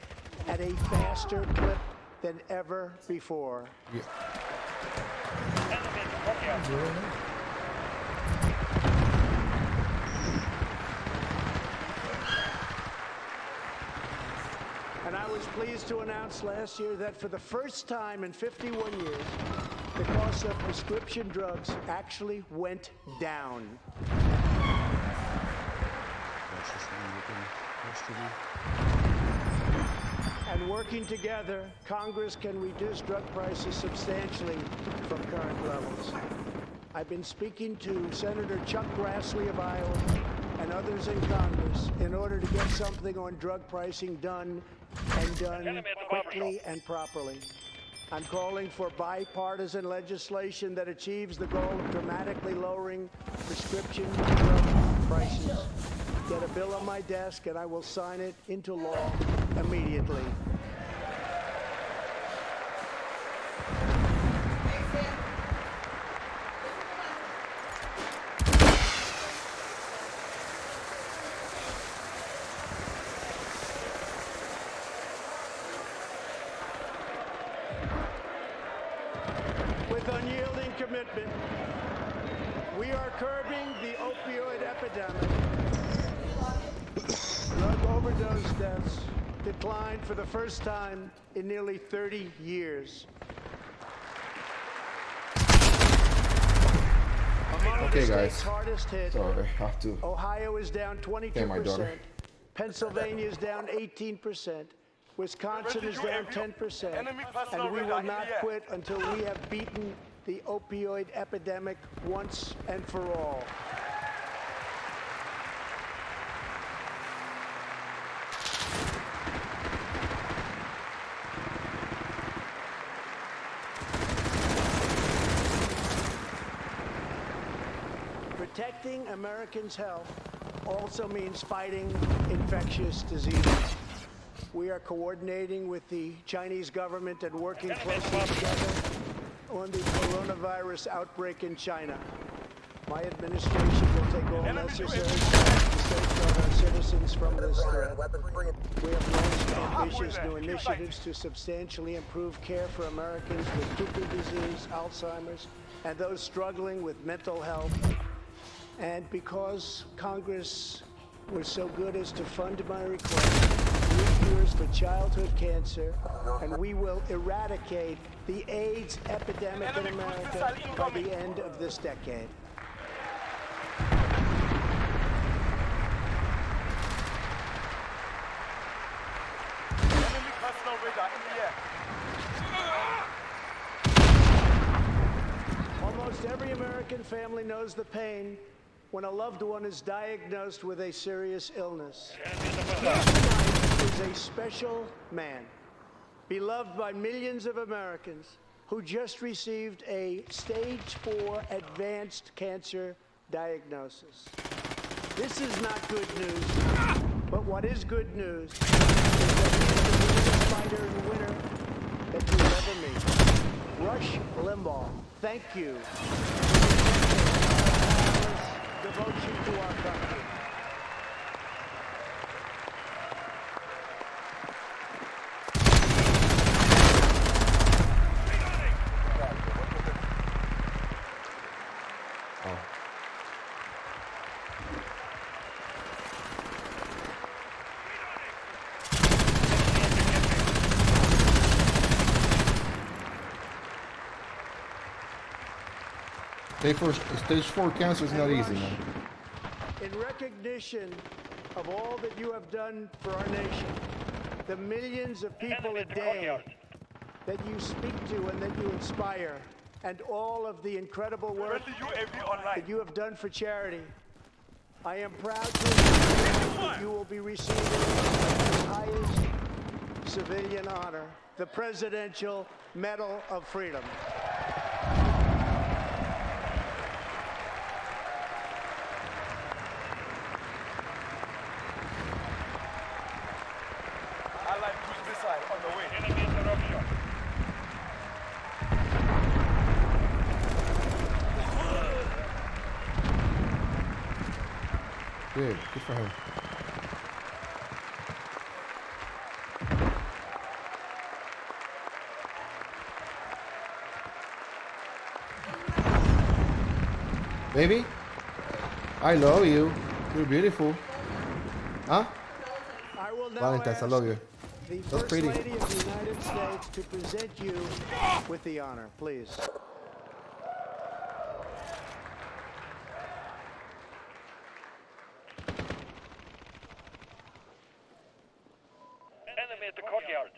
at a faster clip than ever before. Yeah. And I was pleased to announce last year that for the first time in 51 years, the cost of prescription drugs actually went down. And working together, Congress can reduce drug prices substantially from current levels. I've been speaking to Senator Chuck Grassley of Iowa and others in Congress in order to get something on drug pricing done, and done quickly and properly. I'm calling for bipartisan legislation that achieves the goal of dramatically lowering prescription drug prices. Get a bill on my desk and I will sign it into law immediately. With unyielding commitment, we are curbing the opioid epidemic. Drug overdose deaths declined for the first time in nearly 30 years. Among the Okay, states guys. hardest hit, Sorry, I have to. Ohio is down Thank my 22%, daughter. Pennsylvania is down 18%, Wisconsin is down 10%, Enemy personnel and we will radar in not the air. quit until we have beaten the opioid epidemic once and for all. Protecting Americans' health also means fighting infectious diseases. We are coordinating with the Chinese government and working closely together on the coronavirus outbreak in China. My administration will take all necessary steps to safeguard our citizens from this threat. We have launched ambitious new initiatives to substantially improve care for Americans with kidney disease, Alzheimer's, and those struggling with mental health. And because Congress was so good as to fund my request, 3 cures for childhood cancer, and we will eradicate the AIDS epidemic in America by the end of this decade. Enemy personal radar in the air. Almost every American family knows the pain when a loved one is diagnosed with a serious illness. Tonight is a special man, beloved by millions of Americans, who just received a stage 4 advanced cancer diagnosis. This is not good news, but what is good news is that he is the greatest fighter and winner that you'll ever meet. Rush Limbaugh, thank you for your devotion to our country. Stage 4 cancer is not easy, man. In recognition of all that you have done for our nation, the millions of people a day that you speak to and that you inspire, and all of the incredible work Friendly UAV online. that you have done for charity, I am proud to announce that you will be receiving the highest civilian honor, the Presidential Medal of Freedom. Allied cruise missile on the way. Enemy interruption. Good for him. Baby, I love you. You're beautiful. Huh? I will now Valentine's, I ask love you. the That's First pretty. Lady of the United States to present you with the honor, please. Enemy at the courtyard.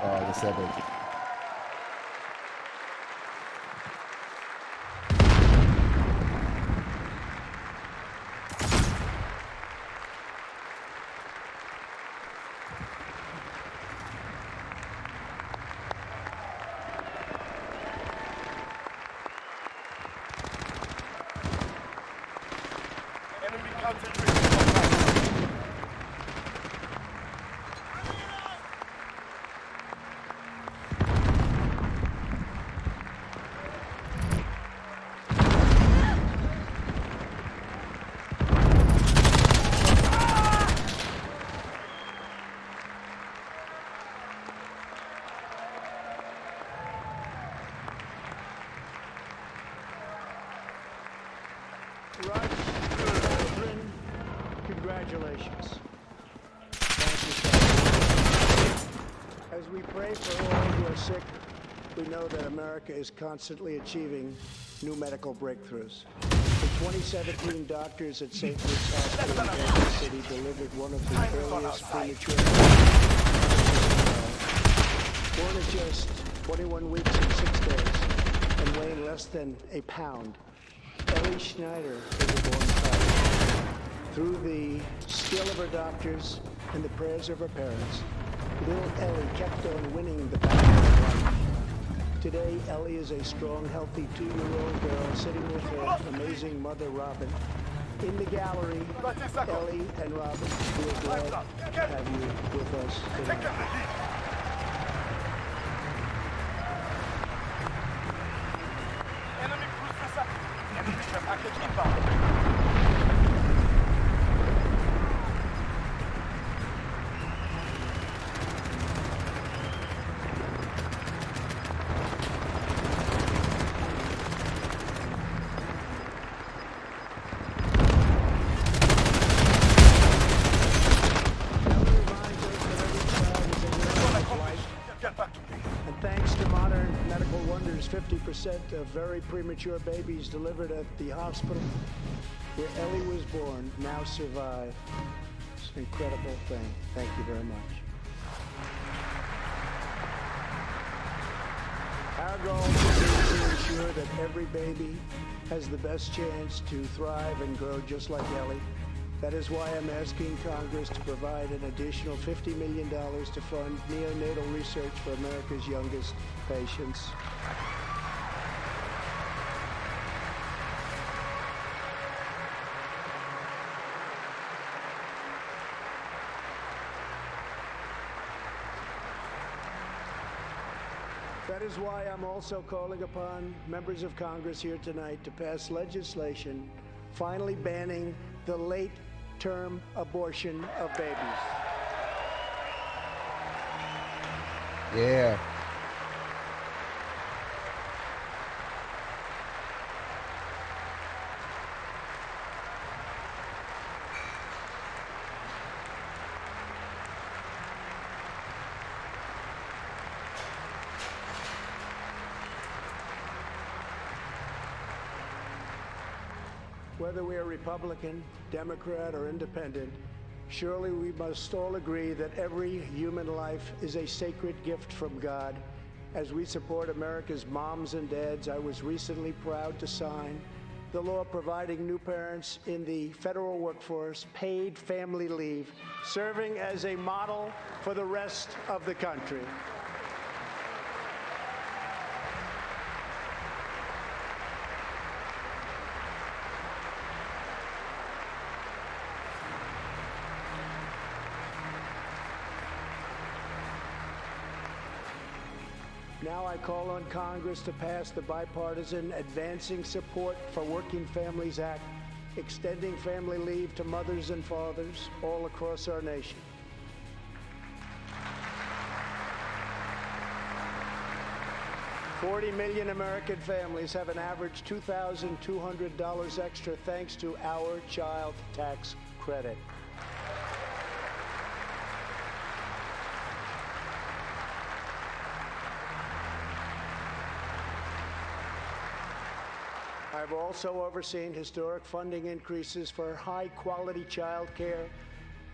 Oh, the 7. Enemy counter-UAV online. Rush, Aldrin, congratulations. Thank you, sir. As we pray for all who are sick, we know that America is constantly achieving new medical breakthroughs. In 2017, doctors at St. Luke's Hospital in Kansas City delivered one of the earliest premature born at just 21 weeks and 6 days and weighing less than a pound. Ellie Schneider was a born child. Through the skill of her doctors and the prayers of her parents, little Ellie kept on winning the battle of life. Today, Ellie is a strong, healthy 2-year-old girl sitting with her amazing mother, Robin. In the gallery, Ellie and Robin, we are glad to have you with us tonight. Enemy cruise missile. Enemy care package inbound. And thanks to modern medical wonders, 50% of very premature babies delivered at the hospital where Ellie was born now survive. It's an incredible thing. Thank you very much. Our goal is to ensure that every baby has the best chance to thrive and grow just like Ellie. That is why I'm asking Congress to provide an additional $50 million to fund neonatal research for America's youngest patients. That is why I'm also calling upon members of Congress here tonight to pass legislation finally banning the late-term abortion of babies. Yeah. Whether we are Republican, Democrat, or Independent, surely we must all agree that every human life is a sacred gift from God. As we support America's moms and dads, I was recently proud to sign the law providing new parents in the federal workforce paid family leave, serving as a model for the rest of the country. Now I call on Congress to pass the bipartisan Advancing Support for Working Families Act, extending family leave to mothers and fathers all across our nation. $40 million American families have an average $2,200 extra thanks to our child tax credit. I've also overseen historic funding increases for high-quality child care,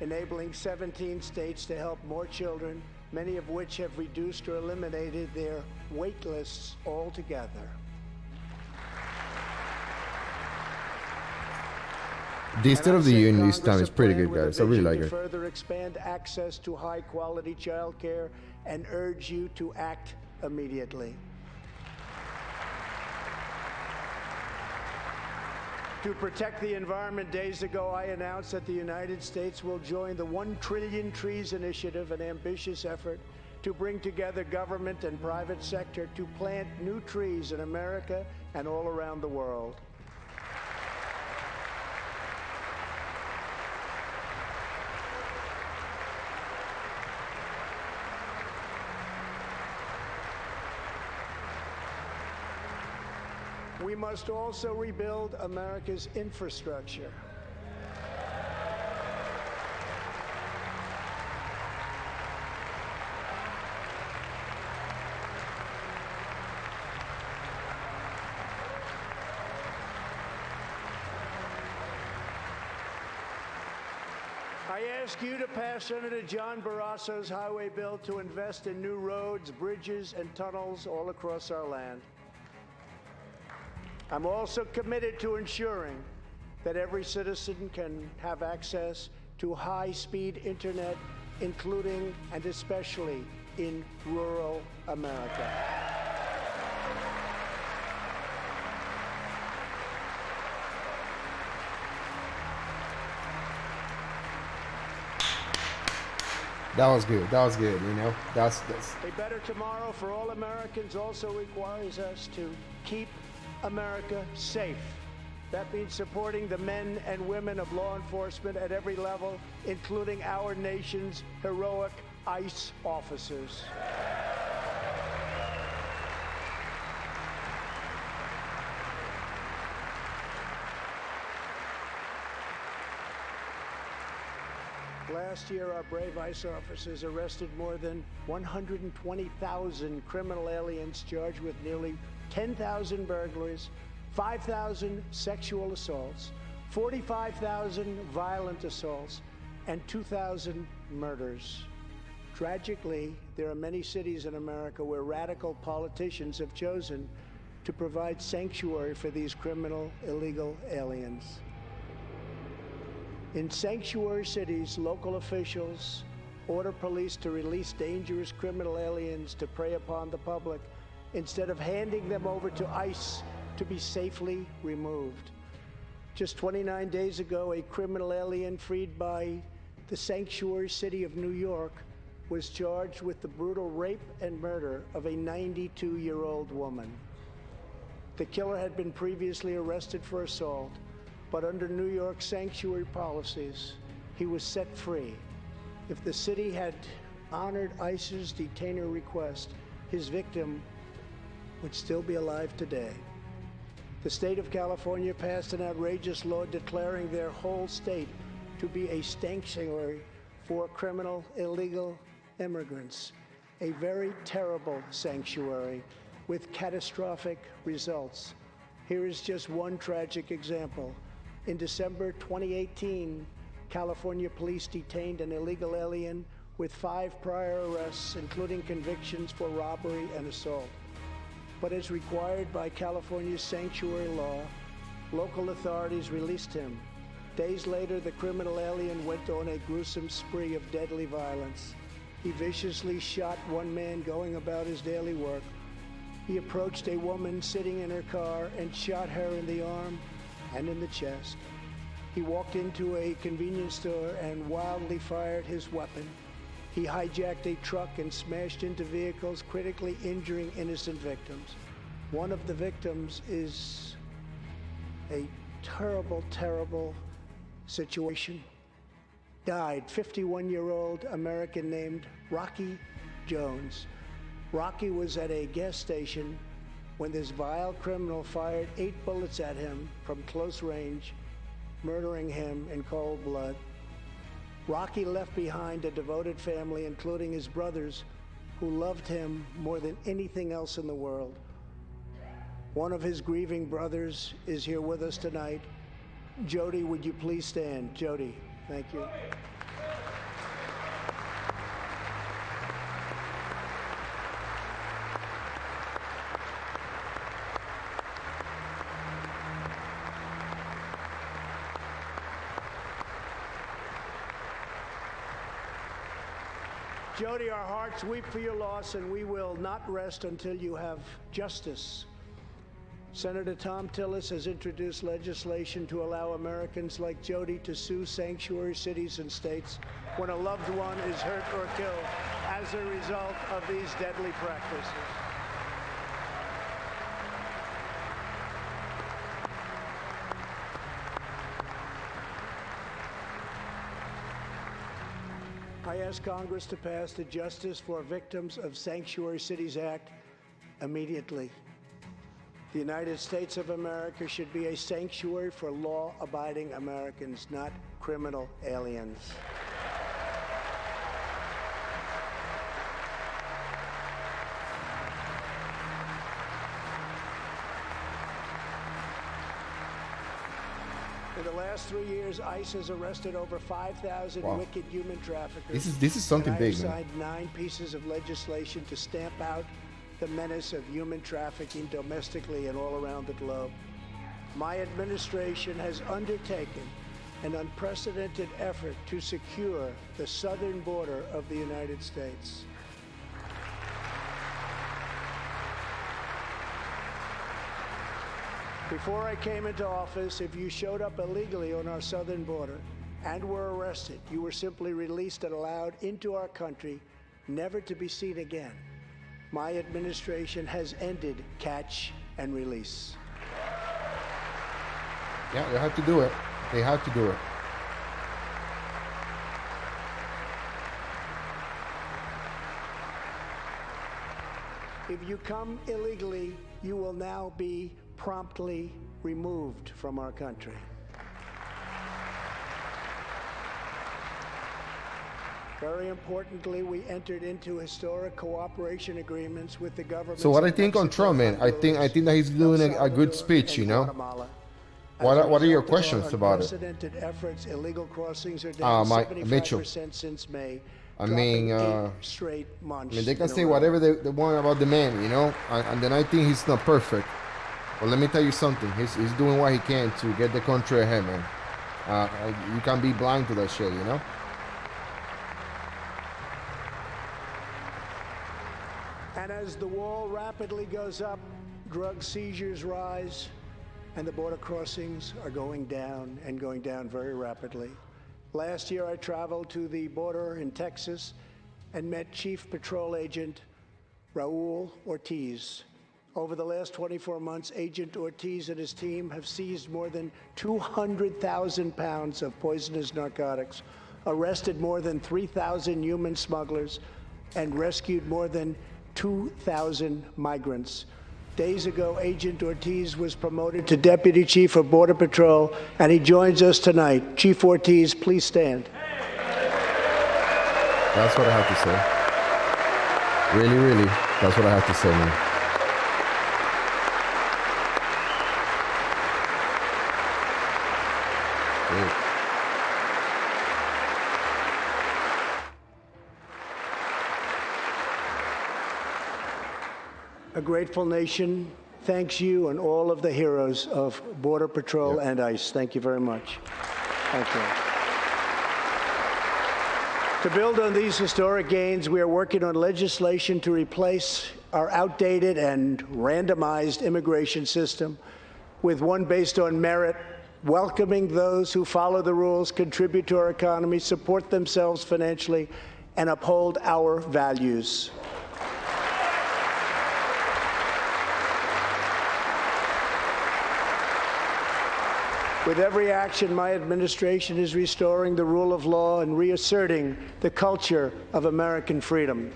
enabling 17 states to help more children, many of which have reduced or eliminated their wait lists altogether. The State of the Union this time Congress is pretty a plan good, with a guys. I really vision like to it. further expand access to high-quality child care and urge you to act immediately. To protect the environment, days ago I announced that the United States will join the 1 Trillion Trees Initiative, an ambitious effort to bring together government and private sector to plant new trees in America and all around the world. We must also rebuild America's infrastructure. I ask you to pass Senator John Barrasso's highway bill to invest in new roads, bridges, and tunnels all across our land. I'm also committed to ensuring that every citizen can have access to high-speed internet, including and especially in rural America. That was good. That was good. You know, that's. A better tomorrow for all Americans also requires us to keep America safe. That means supporting the men and women of law enforcement at every level, including our nation's heroic ICE officers. Last year, our brave ICE officers arrested more than 120,000 criminal aliens charged with nearly 10,000 burglaries, 5,000 sexual assaults, 45,000 violent assaults, and 2,000 murders. Tragically, there are many cities in America where radical politicians have chosen to provide sanctuary for these criminal, illegal aliens. In sanctuary cities, local officials order police to release dangerous criminal aliens to prey upon the public instead of handing them over to ICE to be safely removed. Just 29 days ago, a criminal alien freed by the sanctuary city of New York was charged with the brutal rape and murder of a 92-year-old woman. The killer had been previously arrested for assault, but under New York sanctuary policies, he was set free. If the city had honored ICE's detainer request, his victim would still be alive today. The state of California passed an outrageous law declaring their whole state to be a sanctuary for criminal, illegal immigrants. A very terrible sanctuary with catastrophic results. Here is just one tragic example. In December 2018, California police detained an illegal alien with 5 prior arrests, including convictions for robbery and assault. But as required by California's sanctuary law, local authorities released him. Days later, the criminal alien went on a gruesome spree of deadly violence. He viciously shot one man going about his daily work. He approached a woman sitting in her car and shot her in the arm and in the chest. He walked into a convenience store and wildly fired his weapon. He hijacked a truck and smashed into vehicles, critically injuring innocent victims. One of the victims is a terrible, terrible situation. Died, 51-year-old American named Rocky Jones. Rocky was at a gas station when this vile criminal fired 8 bullets at him from close range, murdering him in cold blood. Rocky left behind a devoted family, including his brothers, who loved him more than anything else in the world. One of his grieving brothers is here with us tonight. Jody, would you please stand? Jody, thank you. Jody, our hearts weep for your loss, and we will not rest until you have justice. Senator Tom Tillis has introduced legislation to allow Americans like Jody to sue sanctuary cities and states when a loved one is hurt or killed as a result of these deadly practices. I ask Congress to pass the Justice for Victims of Sanctuary Cities Act immediately. The United States of America should be a sanctuary for law-abiding Americans, not criminal aliens. In the last 3 years, ICE has arrested over 5,000 wicked human traffickers. This is something big, man. I man. signed 9 pieces of legislation to stamp out the menace of human trafficking domestically and all around the globe. My administration has undertaken an unprecedented effort to secure the southern border of the United States. Before I came into office, if you showed up illegally on our southern border, and were arrested, you were simply released and allowed into our country, never to be seen again. My administration has ended catch and release. Yeah, they had to do it. They had to do it. If you come illegally, you will now be promptly removed from our country. Very importantly, we entered into historic cooperation agreements with the government. So what I think on Trump, man, I think that he's doing a good speech, you know. What are your questions about it? Unprecedented efforts, illegal crossings are down Mitchell. 75% since May. I mean, dropping 8 straight months. I mean, they can in a say row. whatever they want about the man, you know, and then I think he's not perfect. But let me tell you something. He's doing what he can to get the country ahead, man. You can't be blind to that shit, you know. And as the wall rapidly goes up, drug seizures rise, and the border crossings are going down and going down very rapidly. Last year, I traveled to the border in Texas and met Chief Patrol Agent Raul Ortiz. Over the last 24 months, Agent Ortiz and his team have seized more than 200,000 pounds of poisonous narcotics, arrested more than 3,000 human smugglers, and rescued more than 2,000 migrants. Days ago, Agent Ortiz was promoted to Deputy Chief of Border Patrol, and he joins us tonight. Chief Ortiz, please stand. That's what I have to say. Really, really, that's what I have to say, man. Dude. A grateful nation thanks you and all of the heroes of Border Patrol and ICE. Thank you very much. Thank you. To build on these historic gains, we are working on legislation to replace our outdated and randomized immigration system with one based on merit, welcoming those who follow the rules, contribute to our economy, support themselves financially, and uphold our values. With every action, my administration is restoring the rule of law and reasserting the culture of American freedom.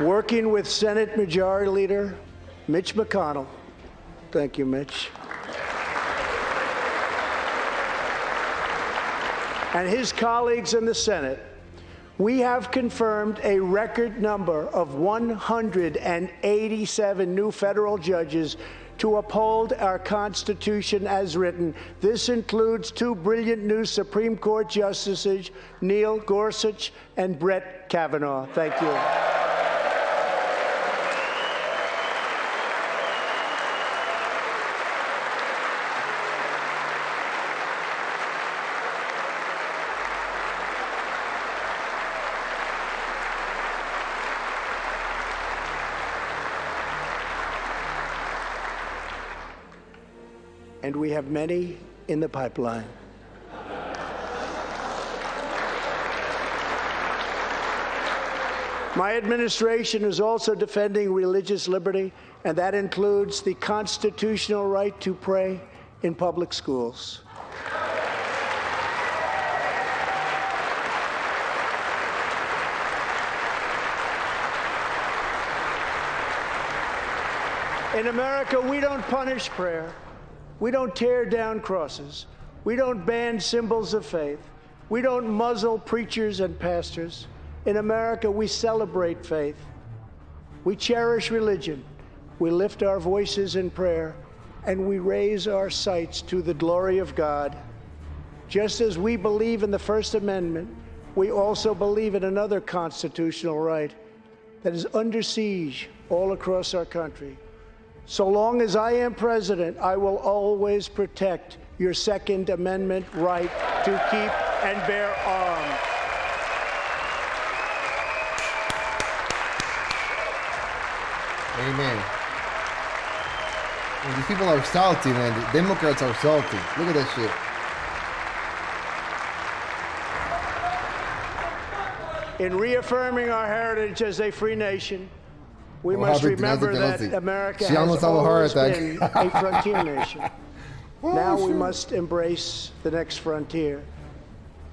Working with Senate Majority Leader Mitch McConnell, thank you, Mitch, and his colleagues in the Senate, we have confirmed a record number of 187 new federal judges to uphold our Constitution as written. This includes 2 brilliant new Supreme Court justices, Neil Gorsuch and Brett Kavanaugh. Thank you. And we have many in the pipeline. My administration is also defending religious liberty, and that includes the constitutional right to pray in public schools. In America, we don't punish prayer. We don't tear down crosses. We don't ban symbols of faith. We don't muzzle preachers and pastors. In America, we celebrate faith. We cherish religion. We lift our voices in prayer, and we raise our sights to the glory of God. Just as we believe in the First Amendment, we also believe in another constitutional right that is under siege all across our country. So long as I am president, I will always protect your Second Amendment right to keep and bear arms. Amen. And these people are salty, man. The Democrats are salty. Look at that shit. In reaffirming our heritage as a free nation, we What must happened to remember Nancy that Pelosi? America She almost has had a heart always attack. been a frontier nation. Now we shit. must embrace the next frontier.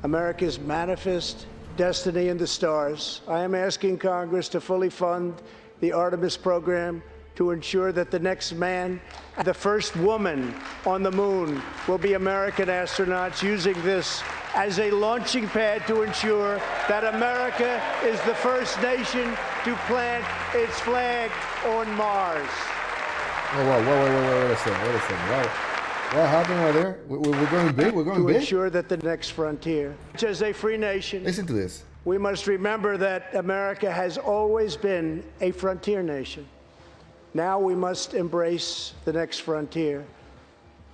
America's manifest destiny in the stars. I am asking Congress to fully fund the Artemis program to ensure that the next man and the first woman on the moon will be American astronauts, using this as a launching pad to ensure that America is the first nation to plant its flag on Mars. Wait a second. What happened right there? We're going big? We're going To big? ensure that the next frontier, as a free nation, Listen to this. we must remember that America has always been a frontier nation. Now we must embrace the next frontier.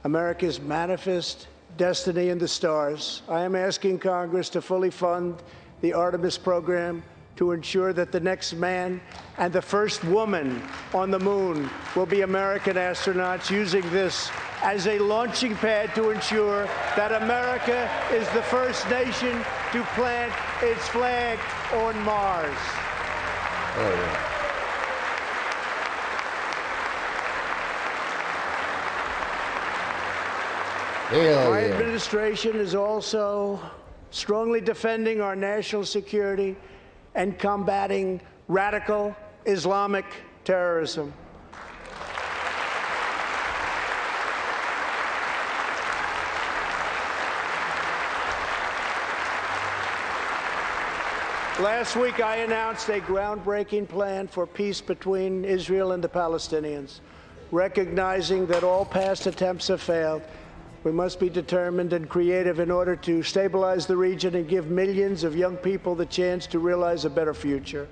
America's manifest destiny in the stars. I am asking Congress to fully fund the Artemis program to ensure that the next man and the first woman on the moon will be American astronauts, using this as a launching pad to ensure that America is the first nation to plant its flag on Mars. Oh, yeah. Hell My yeah. administration is also strongly defending our national security and combating radical Islamic terrorism. Last week, I announced a groundbreaking plan for peace between Israel and the Palestinians. Recognizing that all past attempts have failed, we must be determined and creative in order to stabilize the region and give millions of young people the chance to realize a better future.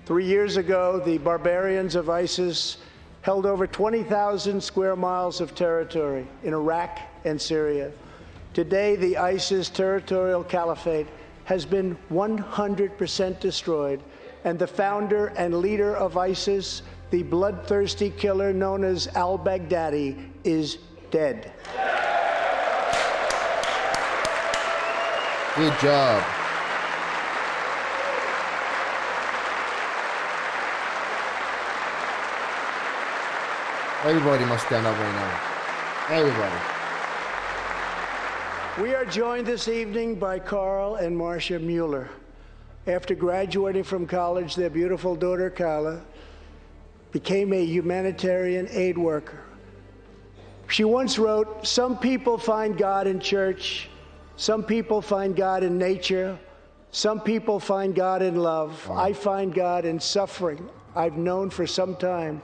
3 years ago, the barbarians of ISIS held over 20,000 square miles of territory in Iraq and Syria. Today, the ISIS territorial caliphate has been 100% destroyed, and the founder and leader of ISIS, the bloodthirsty killer known as al-Baghdadi, is dead. Good job. Everybody must stand up right now. Everybody. We are joined this evening by Carl and Marcia Mueller. After graduating from college, their beautiful daughter, Carla, became a humanitarian aid worker. She once wrote, "Some people find God in church, some people find God in nature, some people find God in love. I find God in suffering. I've known for some time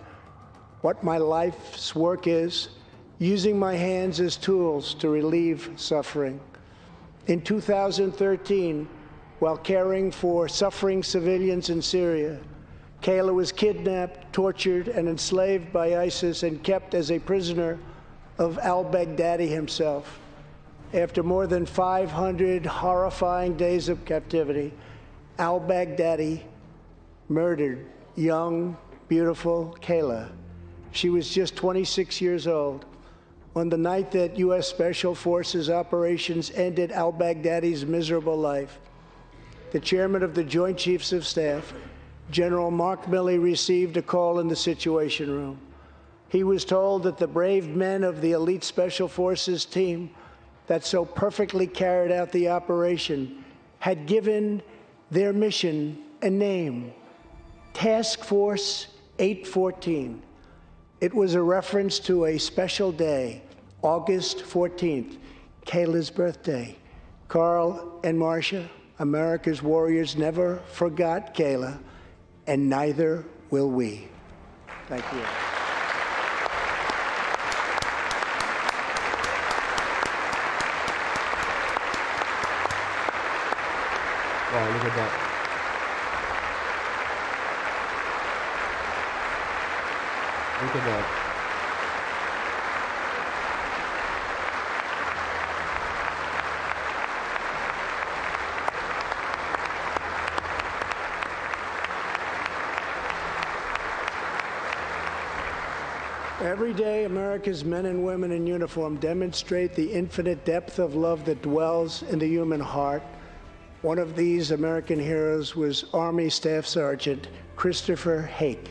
what my life's work is, using my hands as tools to relieve suffering." In 2013, while caring for suffering civilians in Syria, Kayla was kidnapped, tortured, and enslaved by ISIS and kept as a prisoner of al-Baghdadi himself. After more than 500 horrifying days of captivity, al-Baghdadi murdered young, beautiful Kayla. She was just 26 years old. On the night that U.S. Special Forces operations ended al-Baghdadi's miserable life, the chairman of the Joint Chiefs of Staff, General Mark Milley, received a call in the Situation Room. He was told that the brave men of the elite Special Forces team that so perfectly carried out the operation had given their mission a name, Task Force 814. It was a reference to a special day, August 14th, Kayla's birthday. Carl and Marcia, America's warriors, never forgot Kayla, and neither will we. Thank you. Wow, look at that. Look at that. Every day, America's men and women in uniform demonstrate the infinite depth of love that dwells in the human heart. One of these American heroes was Army Staff Sergeant Christopher Hake.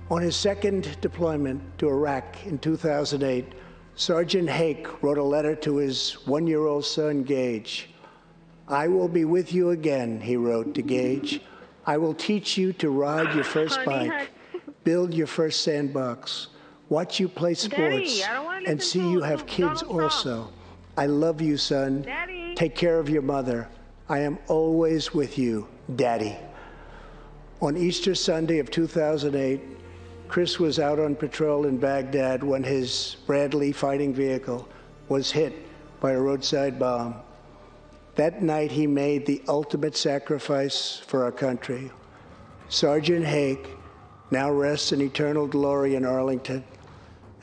On his second deployment to Iraq in 2008, Sergeant Hake wrote a letter to his one-year-old son, Gage. "I will be with you again," he wrote to Gage. "I will teach you to ride your first bike, build your first sandbox, watch you play sports, and see you have kids also. I love you, son. Daddy. Take care of your mother. I am always with you, Daddy." On Easter Sunday of 2008, Chris was out on patrol in Baghdad when his Bradley fighting vehicle was hit by a roadside bomb. That night, he made the ultimate sacrifice for our country. Sergeant Hake now rests in eternal glory in Arlington,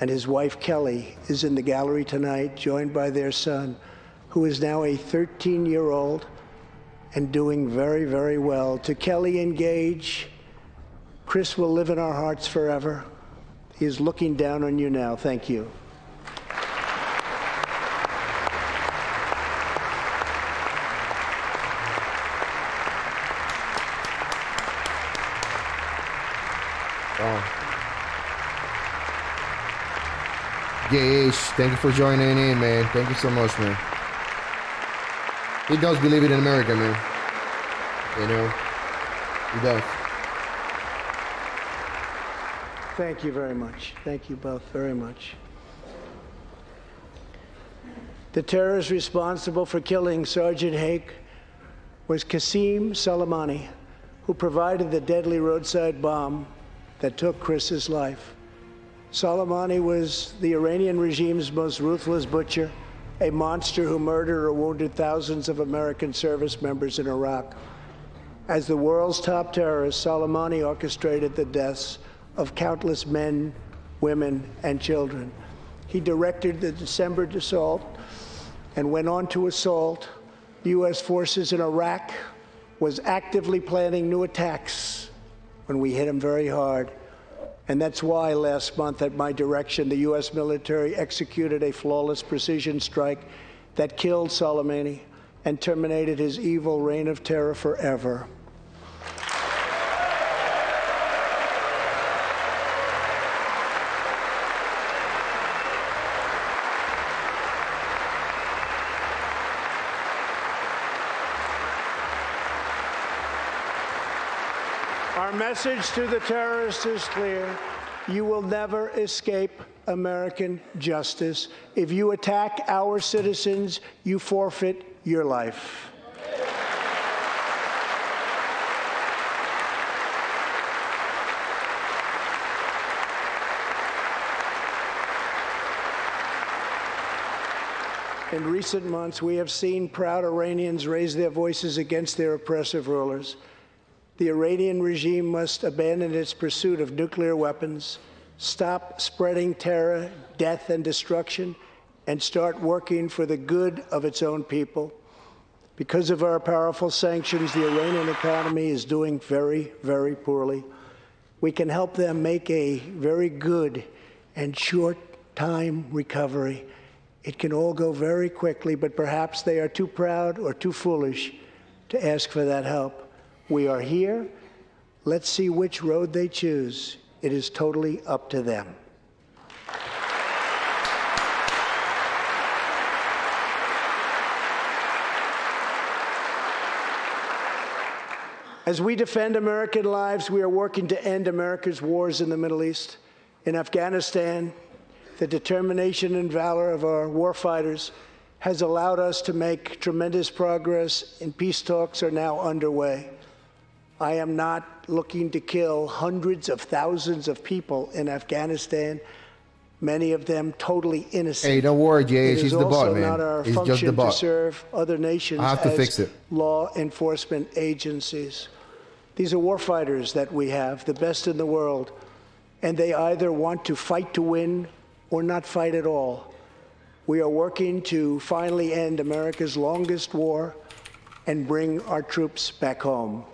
and his wife, Kelly, is in the gallery tonight, joined by their son, who is now a 13-year-old and doing very, very well. To Kelly and Gage, Chris will live in our hearts forever. He is looking down on you now. Thank you. Gage, thank you for joining in, man. Thank you so much, man. He does believe it in America, man. You know, he does. Thank you very much. Thank you both very much. The terrorist responsible for killing Sergeant Hake was Qasem Soleimani, who provided the deadly roadside bomb that took Chris's life. Soleimani was the Iranian regime's most ruthless butcher, a monster who murdered or wounded thousands of American service members in Iraq. As the world's top terrorist, Soleimani orchestrated the deaths of countless men, women, and children. He directed the December assault and went on to assault U.S. forces in Iraq, was actively planning new attacks when we hit him very hard. And that's why last month, at my direction, the U.S. military executed a flawless precision strike that killed Soleimani and terminated his evil reign of terror forever. Our message to the terrorists is clear. You will never escape American justice. If you attack our citizens, you forfeit your life. In recent months, we have seen proud Iranians raise their voices against their oppressive rulers. The Iranian regime must abandon its pursuit of nuclear weapons, stop spreading terror, death, and destruction, and start working for the good of its own people. Because of our powerful sanctions, the Iranian economy is doing very, very poorly. We can help them make a very good and short-time recovery. It can all go very quickly, but perhaps they are too proud or too foolish to ask for that help. We are here. Let's see which road they choose. It is totally up to them. As we defend American lives, we are working to end America's wars in the Middle East. In Afghanistan, the determination and valor of our warfighters has allowed us to make tremendous progress, and peace talks are now underway. I am not looking to kill hundreds of thousands of people in Afghanistan, many of them totally innocent. Hey, don't worry, Jay. She's the bot, man. It is also not our function to serve other nations as law enforcement agencies. These are warfighters that we have, the best in the world, and they either want to fight to win or not fight at all. We are working to finally end America's longest war and bring our troops back home.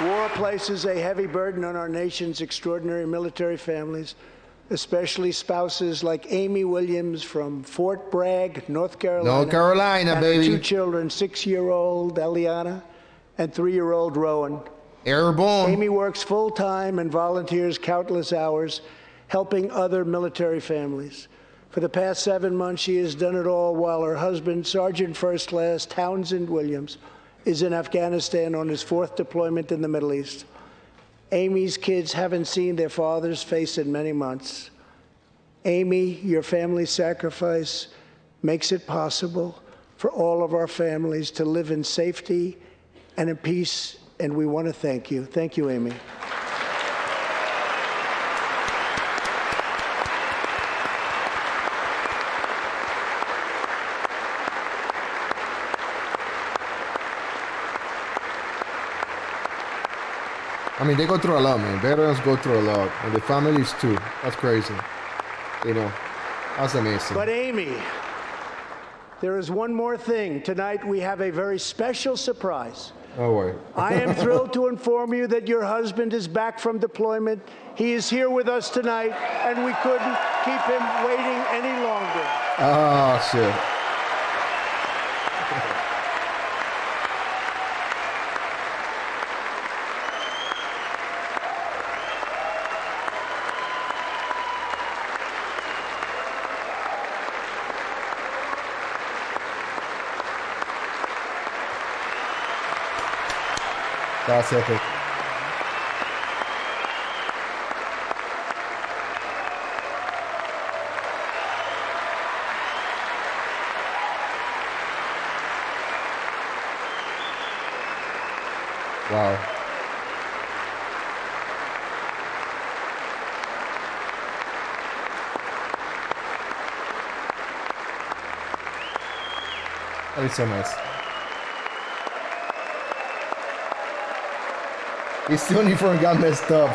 War places a heavy burden on our nation's extraordinary military families, especially spouses like Amy Williams from Fort Bragg, North Carolina. North Carolina, and baby. Her 2 children, 6-year-old Eliana and 3-year-old Rowan. Airborne. Amy works full-time and volunteers countless hours helping other military families. For the past 7 months, she has done it all while her husband, Sergeant First Class Townsend Williams, is in Afghanistan on his 4th deployment in the Middle East. Amy's kids haven't seen their father's face in many months. Amy, your family's sacrifice makes it possible for all of our families to live in safety and in peace, and we want to thank you. Thank you, Amy. I mean, they go through a lot, man. Veterans go through a lot, and the families too. That's crazy. You know, that's amazing. But Amy, there is one more thing. Tonight we have a very special surprise. Oh, wait. I am thrilled to inform you that your husband is back from deployment. He is here with us tonight, and we couldn't keep him waiting any longer. Oh, shit. That's epic. Wow. That is so nice. His uniform got messed up.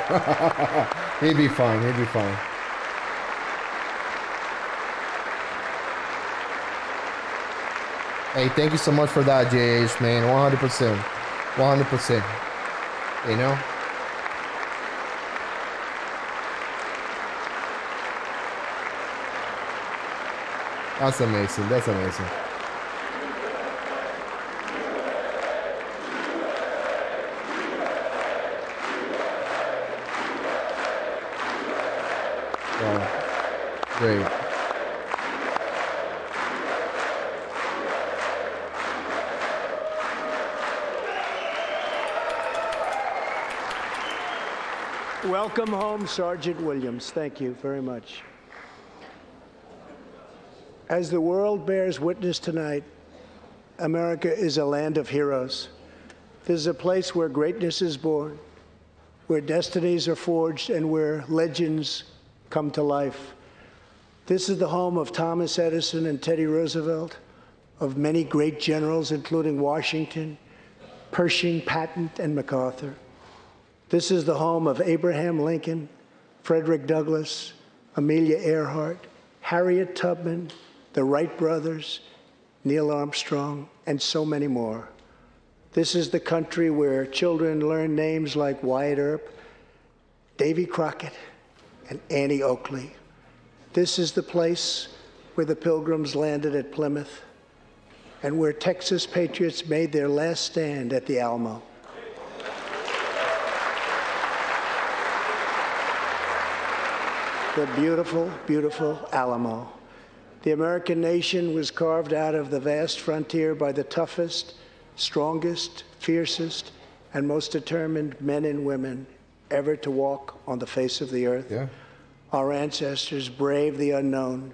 He'll be fine, he'll be fine. Hey, thank you so much for that, JH, man. 100%. 100%. You know? That's amazing. That's amazing. Wow. Great. Welcome home, Sergeant Williams. Thank you very much. As the world bears witness tonight, America is a land of heroes. This is a place where greatness is born, where destinies are forged, and where legends come to life. This is the home of Thomas Edison and Teddy Roosevelt, of many great generals, including Washington, Pershing, Patton, and MacArthur. This is the home of Abraham Lincoln, Frederick Douglass, Amelia Earhart, Harriet Tubman, the Wright brothers, Neil Armstrong, and so many more. This is the country where children learn names like Wyatt Earp, Davy Crockett, and Annie Oakley. This is the place where the Pilgrims landed at Plymouth and where Texas patriots made their last stand at the Alamo. The beautiful, beautiful Alamo. The American nation was carved out of the vast frontier by the toughest, strongest, fiercest, and most determined men and women ever to walk on the face of the earth. Yeah. Our ancestors braved the unknown,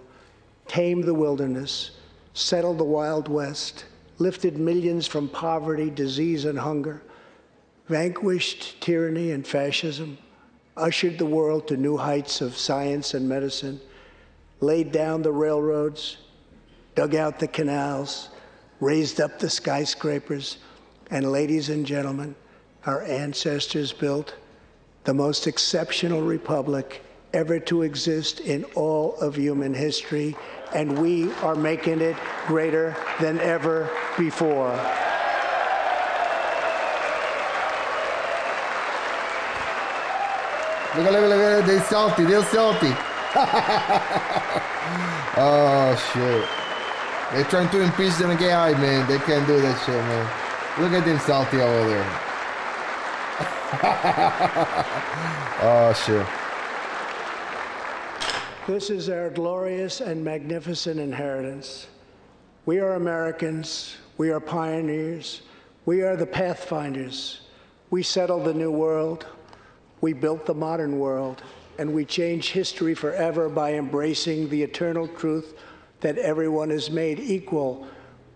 tamed the wilderness, settled the Wild West, lifted millions from poverty, disease, and hunger, vanquished tyranny and fascism, ushered the world to new heights of science and medicine, laid down the railroads, dug out the canals, raised up the skyscrapers, and ladies and gentlemen, our ancestors built the most exceptional republic ever to exist in all of human history, and we are making it greater than ever before. Look, they're salty. They're salty. Oh, shit. They're trying to impeach the guy, man. They can't do that shit, man. Look at them salty over there. Oh, shit. This is our glorious and magnificent inheritance. We are Americans. We are pioneers. We are the pathfinders. We settled the new world. We built the modern world. And we change history forever by embracing the eternal truth that everyone is made equal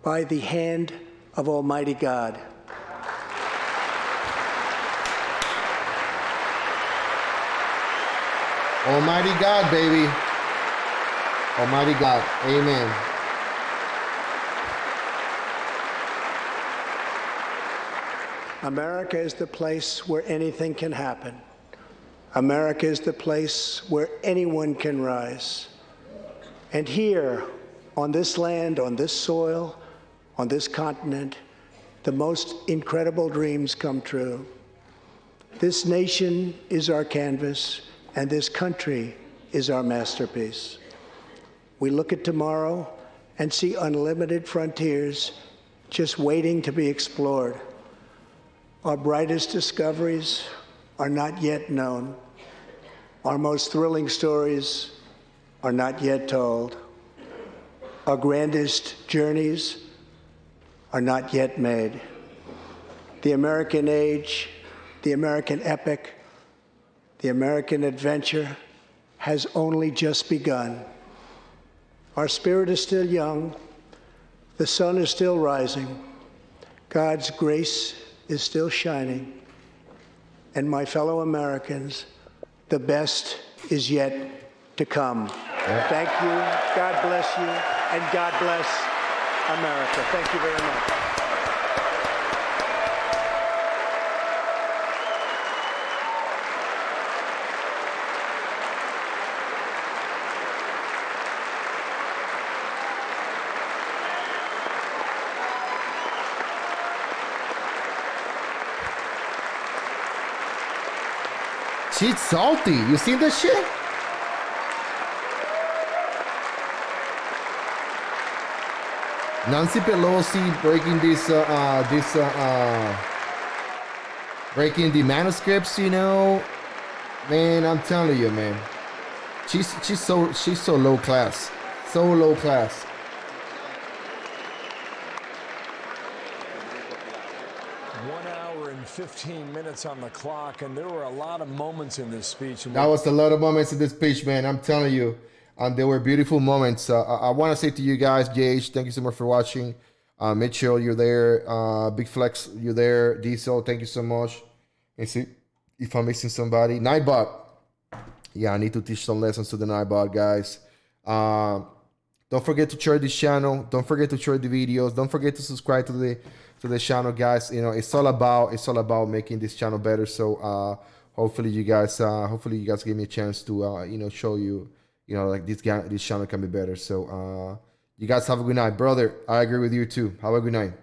by the hand of Almighty God. Almighty God, baby. Almighty God. Amen. America is the place where anything can happen. America is the place where anyone can rise. And here, on this land, on this soil, on this continent, the most incredible dreams come true. This nation is our canvas, and this country is our masterpiece. We look at tomorrow and see unlimited frontiers just waiting to be explored. Our brightest discoveries are not yet known. Our most thrilling stories are not yet told. Our grandest journeys are not yet made. The American age, the American epic, the American adventure has only just begun. Our spirit is still young. The sun is still rising. God's grace is still shining. And my fellow Americans, the best is yet to come. Thank you. God bless you. And God bless America. Thank you very much. She's salty. You seen this shit? Nancy Pelosi breaking breaking the manuscripts, you know. Man, I'm telling you, man. She's so low class. So low class. 1 hour and 15 minutes on the clock, and there were a lot of moments in this speech. That was a lot of moments in this speech, man. I'm telling you. And there were beautiful moments. I want to say to you guys, JH, thank you so much for watching. Mitchell, you're there. Big Flex, you're there. Diesel, thank you so much. And see if I'm missing somebody. Nightbot. Yeah, I need to teach some lessons to the Nightbot, guys. Don't forget to share this channel. Don't forget to share the videos. Don't forget to subscribe to the channel, guys. You know, it's all about making this channel better. So hopefully you guys give me a chance to you know, show you, you know, like this channel can be better. So you guys have a good night, brother. I agree with you too. Have a good night.